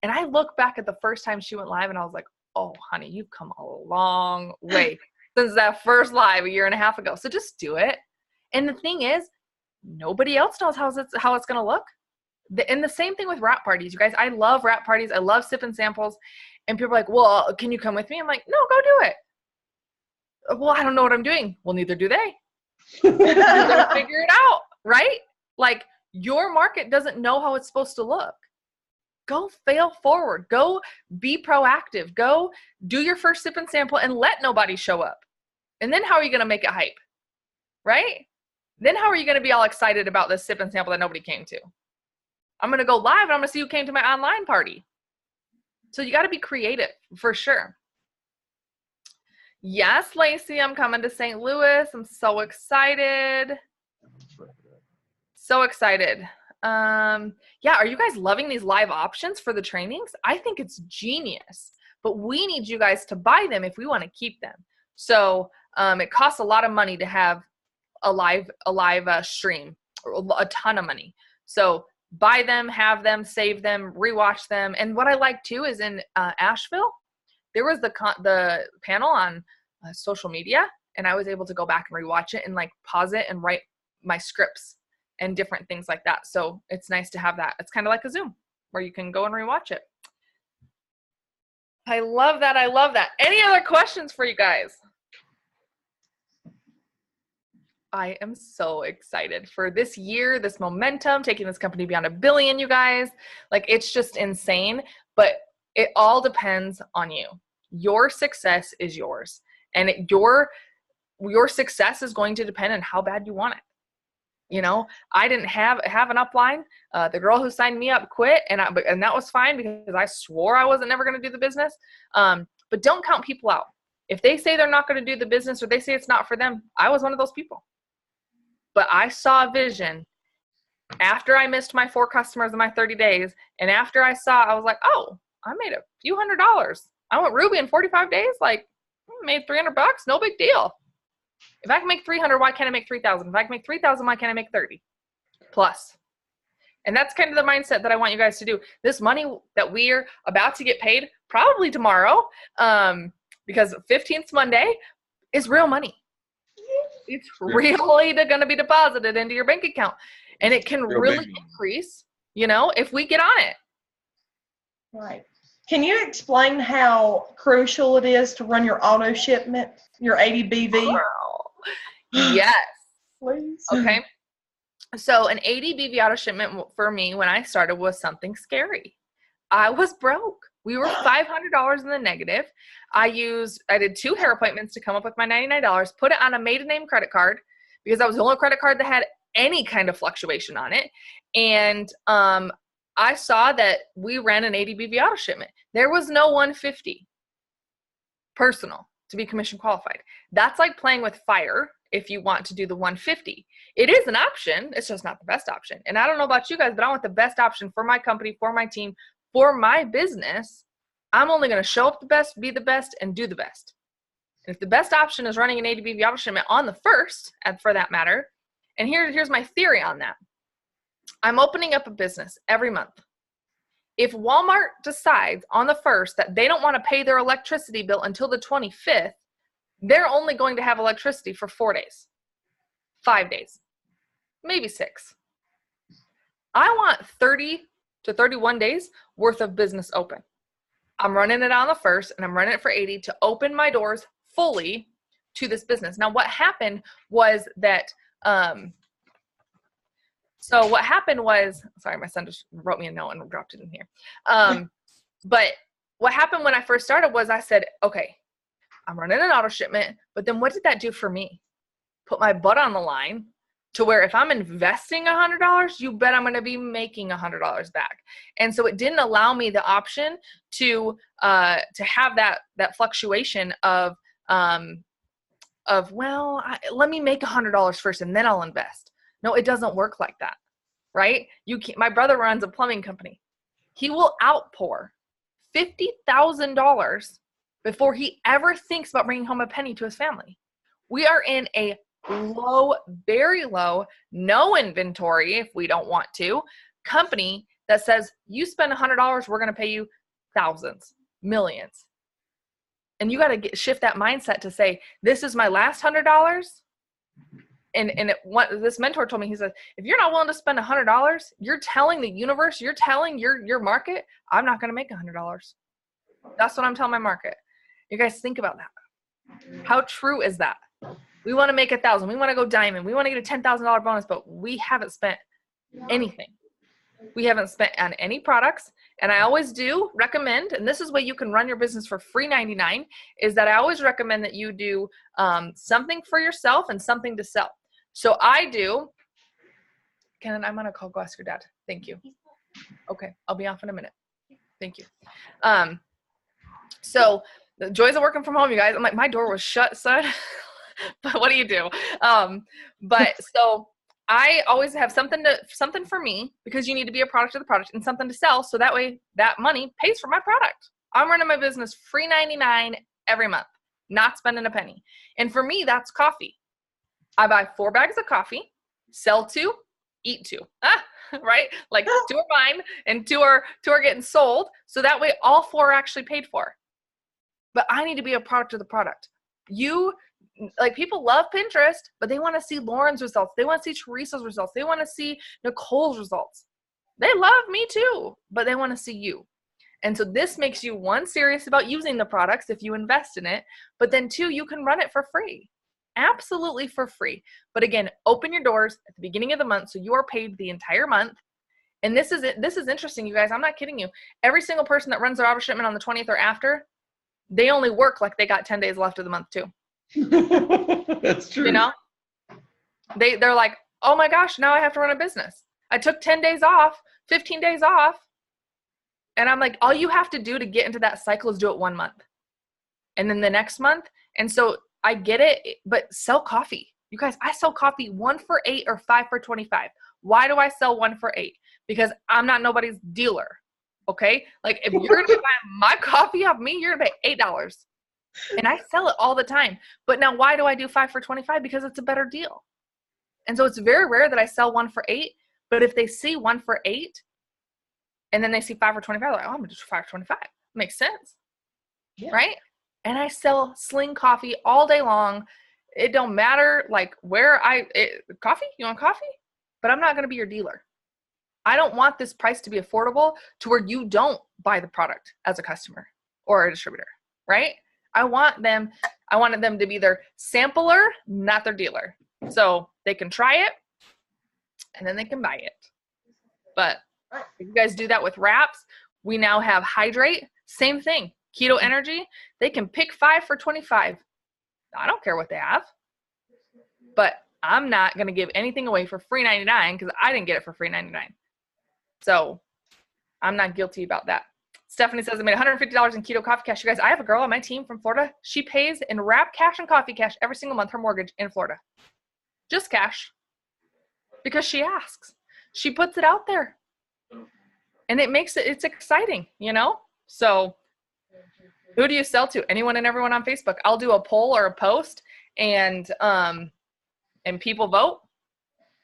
And I look back at the first time she went live, and I was like, oh, honey, you've come a long way since that first live 1.5 years ago. So just do it. And the thing is, nobody else knows how it's going to look. And the same thing with wrap parties. You guys, I love wrap parties. I love sipping samples. And people are like, well, can you come with me? I'm like, no, go do it. Well, I don't know what I'm doing. Well, neither do they. You gotta figure it out, right? Like, your market doesn't know how it's supposed to look. Go fail forward. Go be proactive. Go do your first sip and sample and let nobody show up. And then how are you going to make it hype? Right? Then how are you going to be all excited about this sip and sample that nobody came to? I'm going to go live and I'm going to see who came to my online party. So you got to be creative for sure. Yes, Lacey, I'm coming to St. Louis. I'm so excited. So excited. Yeah, are you guys loving these live options for the trainings? I think it's genius, but we need you guys to buy them if we want to keep them. So it costs a lot of money to have a live stream, a ton of money. So buy them, have them, save them, rewatch them. And what I like too is in Asheville, there was the panel on social media, and I was able to go back and rewatch it and like pause it and write my scripts and different things like that. So it's nice to have that. It's kind of like a Zoom where you can go and rewatch it. I love that. I love that. Any other questions for you guys? I am so excited for this year, this momentum, taking this company beyond $1 billion, you guys. Like, it's just insane, but it all depends on you. Your success is yours, and your success is going to depend on how bad you want it. You know, I didn't have an upline. The girl who signed me up quit, and that was fine because I swore I wasn't never going to do the business. But don't count people out. If they say they're not going to do the business or they say it's not for them, I was one of those people. But I saw a vision after I missed my 4 customers in my 30 days. And after I was like, oh, I made a few $100s. I went Ruby in 45 days. Like, made $300, no big deal. If I can make 300, why can't I make 3,000? If I can make 3,000, why can't I make 30 plus? And that's kind of the mindset that I want you guys to do. This money that we're about to get paid, probably tomorrow, because 15th Monday, is real money. It's really going to be deposited into your bank account. And it can really increase, if we get on it. Right. Can you explain how crucial it is to run your auto shipment, your 80 BV? Yes. Please. Okay. So an 80 BV auto shipment for me when I started was something scary. I was broke. We were $500 in the negative. I did 2 hair appointments to come up with my $99, put it on a maiden name credit card because that was the only credit card that had any kind of fluctuation on it. And I saw that we ran an 80 BV auto shipment. There was no 150 personal to be commission qualified. That's like playing with fire if you want to do the 150. It is an option. It's just not the best option. And I don't know about you guys, but I want the best option for my company, for my team, for my business. I'm only going to show up the best, be the best, and do the best. And if the best option is running an 80 BV auto shipment on the first, and for that matter, and here's my theory on that. I'm opening up a business every month. If Walmart decides on the 1st that they don't want to pay their electricity bill until the 25th, they're only going to have electricity for 4 days, 5 days, maybe 6. I want 30 to 31 days worth of business open. I'm running it on the 1st, and I'm running it for 80 to open my doors fully to this business. Now, what happened was that sorry, my son just wrote me a note and dropped it in here. But what happened when I first started was I said, okay, I'm running an auto shipment, but then what did that do for me? Put my butt on the line to where if I'm investing $100, you bet I'm going to be making $100 back. And so it didn't allow me the option to have that fluctuation of let me make $100 first and then I'll invest. No, it doesn't work like that, right? My brother runs a plumbing company. He will outpour $50,000 before he ever thinks about bringing home a penny to his family. We are in a low, very low, no inventory if we don't want to, company that says you spend $100, we're going to pay you thousands, millions. And you got to shift that mindset to say, this is my last $100. And this mentor told me, he said, if you're not willing to spend $100, you're telling the universe, you're telling your market, I'm not going to make $100. That's what I'm telling my market. You guys think about that. How true is that? We want to make 1,000. We want to go diamond. We want to get a $10,000 bonus, but we haven't spent anything. We haven't spent on any products, And I always do recommend, and this is where you can run your business for free 99, is that I always recommend that you do something for yourself and something to sell. So I do, I'm going to go ask your dad. Thank you. Okay, I'll be off in a minute. Thank you. So the joys of working from home, you guys. I'm like, my door was shut, son. But what do you do? But so I always have something for me, because you need to be a product of the product, and something to sell. So that way that money pays for my product. I'm running my business free 99 every month, not spending a penny. And for me, that's coffee. I buy 4 bags of coffee, sell 2, eat 2. Right? Like 2 are mine and 2 are getting sold. So that way all 4 are actually paid for. But I need to be a product of the product. People love Pinterest, but they want to see Lauren's results. They want to see Teresa's results. They want to see Nicole's results. They love me too, but they want to see you. And so this makes you, 1, serious about using the products if you invest in it, but then 2, you can run it for free. Absolutely for free. But again, open your doors at the beginning of the month so you are paid the entire month. And this is interesting, you guys. I'm not kidding you. Every single person that runs their auto shipment on the 20th or after, they only work like they got 10 days left of the month too. That's true. You know, they're like, oh my gosh, now I have to run a business. I took 10 days off, 15 days off. And I'm like, all you have to do to get into that cycle is do it 1 month. And then the next month. And so I get it, but sell coffee. You guys, I sell coffee 1 for $8 or 5 for $25. Why do I sell 1 for $8? Because I'm not nobody's dealer. Okay. Like if you're going to buy my coffee off me, you're going to pay $8. And I sell it all the time. But now why do I do 5 for $25? Because it's a better deal. And so it's very rare that I sell 1 for $8. But if they see 1 for $8 and then they see 5 for $25, they're like, oh, I'm going to do 5 for $25. Makes sense. Yeah. Right? And I sell sling coffee all day long. It don't matter like where coffee? You want coffee? But I'm not going to be your dealer. I don't want this price to be affordable to where you don't buy the product as a customer or a distributor, right? I wanted them to be their sampler, not their dealer. So they can try it and then they can buy it. But if you guys do that with wraps, we now have Hydrate, same thing. Keto Energy, they can pick 5 for $25. I don't care what they have. But I'm not going to give anything away for free 99 because I didn't get it for free 99. So I'm not guilty about that. Stephanie says I made $150 in keto coffee cash. You guys, I have a girl on my team from Florida. She pays in wrap cash and coffee cash every single month her mortgage in Florida. Just cash. Because she asks. She puts it out there. And it's exciting, you know? So who do you sell to? Anyone and everyone on Facebook. I'll do a poll or a post and people vote.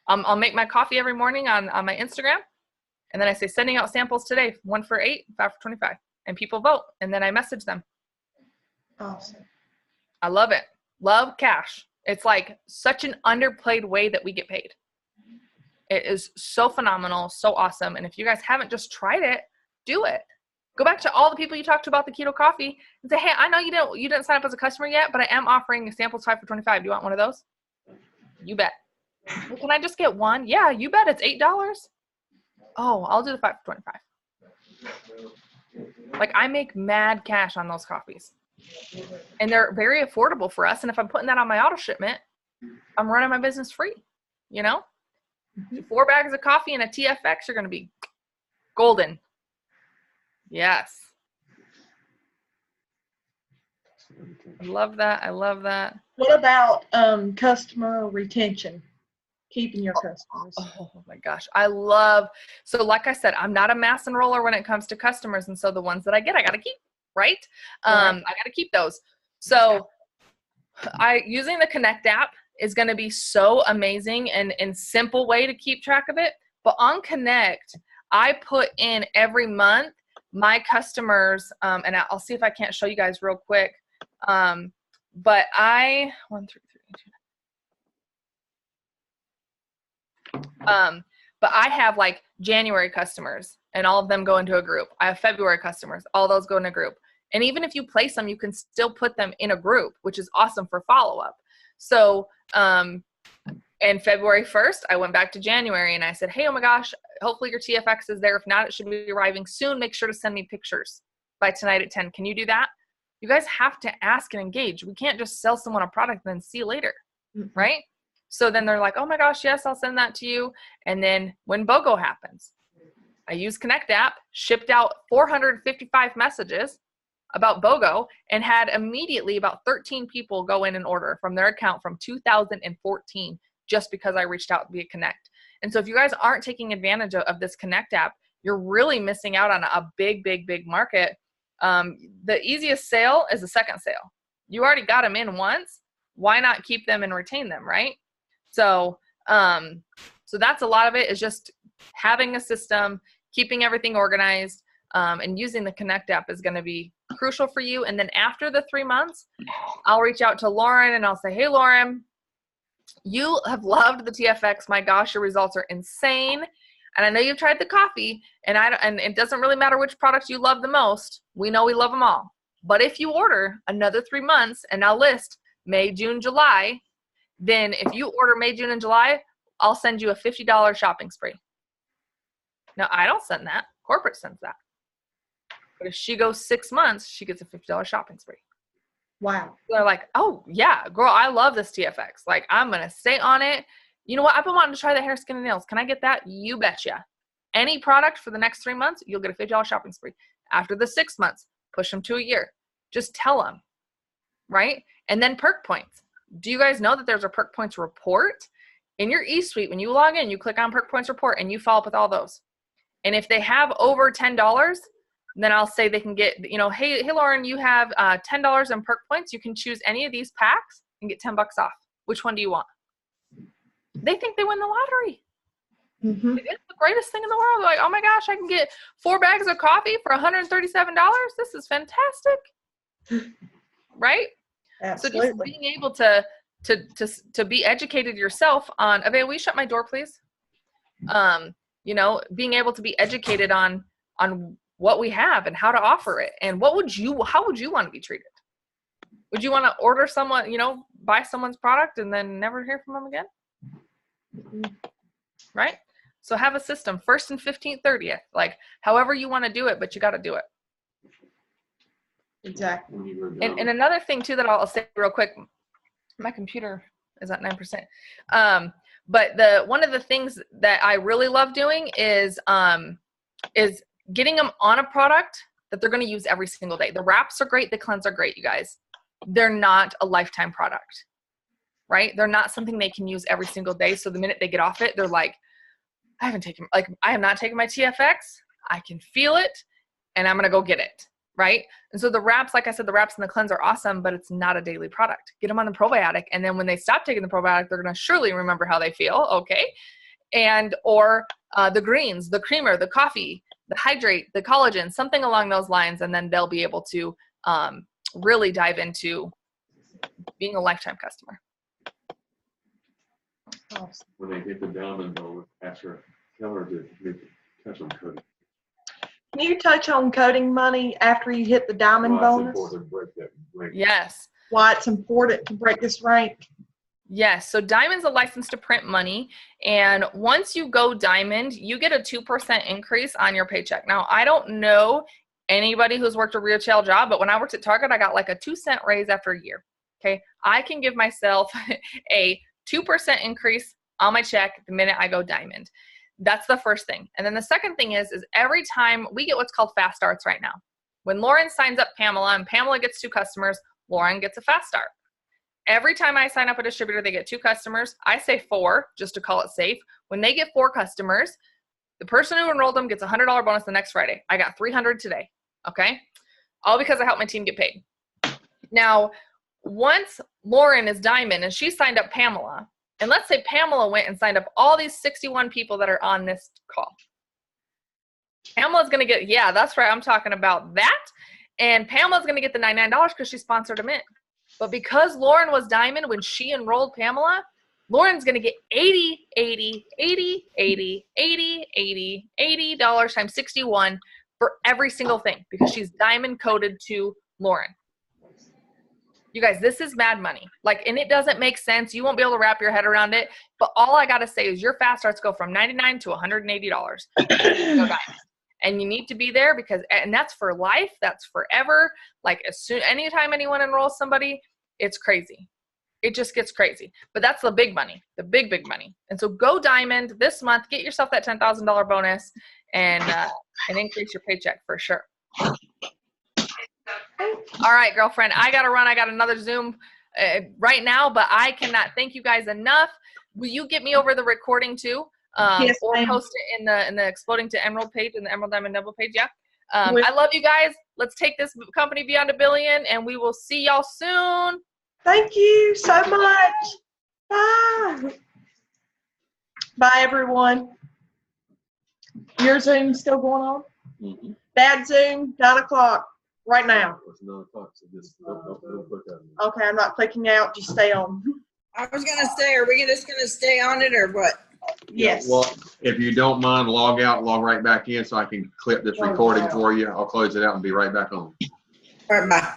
I'll make my coffee every morning on my Instagram. And then I say, sending out samples today, 1 for $8, 5 for $25. And people vote. And then I message them. Awesome. I love it. Love cash. It's like such an underplayed way that we get paid. It is so phenomenal, so awesome. And if you guys haven't just tried it, do it. Go back to all the people you talked to about the keto coffee and say, hey, I know you didn't sign up as a customer yet, but I am offering samples 5 for $25. Do you want one of those? You bet. Well, can I just get one? Yeah, you bet. It's $8. Oh, I'll do the 5 for $25. Like I make mad cash on those coffees. And they're very affordable for us. And if I'm putting that on my auto shipment, I'm running my business free, you know? 4 bags of coffee and a TFX are going to be golden. Yes. I love that. I love that. What about customer retention? Keeping your customers. Oh my gosh. So like I said, I'm not a mass enroller when it comes to customers. And so the ones that I get, I got to keep, right? I got to keep those. So using the Connect app is going to be so amazing and simple way to keep track of it. But on Connect, I put in every month my customers, and I'll see if I can't show you guys real quick. But I have like January customers and all of them go into a group. I have February customers, all those go in a group. And even if you place them, you can still put them in a group, which is awesome for follow-up. So, and And February 1st, I went back to January and I said, hey, oh my gosh, hopefully your TFX is there. If not, it should be arriving soon. Make sure to send me pictures by tonight at 10. Can you do that? You guys have to ask and engage. We can't just sell someone a product and then see you later, right? So then they're like, oh my gosh, yes, I'll send that to you. And then when BOGO happens, I used Connect app, shipped out 455 messages about BOGO, and had immediately about 13 people go in and order from their account from 2014 just because I reached out via Connect. And so if you guys aren't taking advantage of this Connect app, you're really missing out on a big, big, big market. The easiest sale is the second sale. You already got them in once. Why not keep them and retain them, right? So that's a lot of it, is just having a system, keeping everything organized, and using the Connect app is going to be crucial for you. And then after the 3 months, I'll reach out to Lauren and I'll say, hey, Lauren, you have loved the TFX. My gosh, your results are insane. And I know you've tried the coffee, and it doesn't really matter which product you love the most. We know we love them all. But if you order another 3 months, and I'll list May, June, July, then if you order May, June, and July, I'll send you a $50 shopping spree. Now, I don't send that. Corporate sends that. But if she goes 6 months, she gets a $50 shopping spree. Wow. They're like, oh, yeah, girl, I love this TFX. Like, I'm going to stay on it. You know what? I've been wanting to try that hair, skin, and nails. Can I get that? You betcha. Any product for the next 3 months, you'll get a $50 shopping spree. After the 6 months, push them to a year. Just tell them, right? And then perk points. Do you guys know that there's a perk points report? In your eSuite, when you log in, you click on perk points report and you follow up with all those. And if they have over $10, then I'll say they can get, hey, Lauren, you have $10 in perk points. You can choose any of these packs and get $10 off. Which one do you want? They think they win the lottery. Mm-hmm. It's the greatest thing in the world. They're like, oh my gosh, I can get 4 bags of coffee for $137. This is fantastic. Right? Absolutely. So just being able to be educated yourself on, will you shut my door, please? Being able to be educated on what we have and how to offer it, and how would you want to be treated? Would you want to order someone, buy someone's product and then never hear from them again? Right? So have a system, 1st and 15th, 30th, like however you want to do it, but you got to do it. Exactly. And another thing too that I'll say real quick, my computer is at 9%. But one of the things that I really love doing is getting them on a product that they're going to use every single day. The wraps are great. The cleanse are great, you guys. They're not a lifetime product, right? They're not something they can use every single day. So the minute they get off it, they're like, I am not taking my TFX. I can feel it and I'm going to go get it. Right? And so the wraps, like I said, the wraps and the cleanse are awesome, but it's not a daily product. Get them on the probiotic. And then when they stop taking the probiotic, they're going to surely remember how they feel. Okay. Or the greens, the creamer, the coffee, the hydrate, the collagen, something along those lines. And then they'll be able to really dive into being a lifetime customer. Awesome. When they hit the diamond bonus, tell her to touch on coding. Can you touch on coding money after you hit the diamond bonus? Yes. Why it's important to break this rank? Yes. So diamond's a license to print money. And once you go diamond, you get a 2% increase on your paycheck. Now, I don't know anybody who's worked a retail job, but when I worked at Target, I got like a 2-cent raise after a year. Okay. I can give myself a 2% increase on my check the minute I go diamond. That's the first thing. And then the second thing is every time we get what's called fast starts right now. When Lauren signs up Pamela and Pamela gets 2 customers, Lauren gets a fast start. Every time I sign up a distributor, they get 2 customers. I say 4 just to call it safe. When they get 4 customers, the person who enrolled them gets a $100 bonus the next Friday. I got 300 today. Okay. All because I helped my team get paid. Now, once Lauren is diamond and she signed up Pamela, and let's say Pamela went and signed up all these 61 people that are on this call. Pamela's going to get, yeah, that's right. I'm talking about that. And Pamela's going to get the $99 because she sponsored them in. But because Lauren was diamond when she enrolled Pamela, Lauren's going to get $80 times 61 for every single thing because she's diamond coded to Lauren. You guys, this is mad money. Like, and it doesn't make sense. You won't be able to wrap your head around it. But all I got to say is your fast starts go from $99 to $180. Go Diamond. And you need to be there because, and that's for life. That's forever. Like anytime anyone enrolls somebody, it's crazy. It just gets crazy. But that's the big money, the big, big money. And so go Diamond this month, get yourself that $10,000 bonus and increase your paycheck for sure. All right, girlfriend, I got to run. I got another Zoom right now, but I cannot thank you guys enough. Will you get me over the recording too? Yes, or ma'am. post it in the Exploding to Emerald page, in the Emerald Diamond Double page. Yeah. I love you guys. Let's take this company beyond $1 billion, and we will see y'all soon. Thank you so much. Bye. Bye, everyone. Your Zoom's still going on? Mm-hmm. Dad's Zoom, 9 o'clock, right now. It's 9 o'clock, so just don't click on it. Okay, I'm not clicking out. Just stay on. I was gonna say, are we just gonna stay on it or what? Yes. Well, if you don't mind, log out, log right back in so I can clip this recording for you. I'll close it out and be right back on. All right, bye.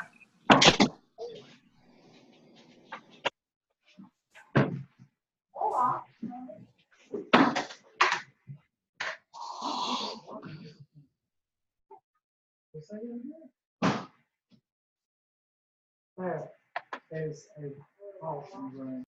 That is a awesome brand.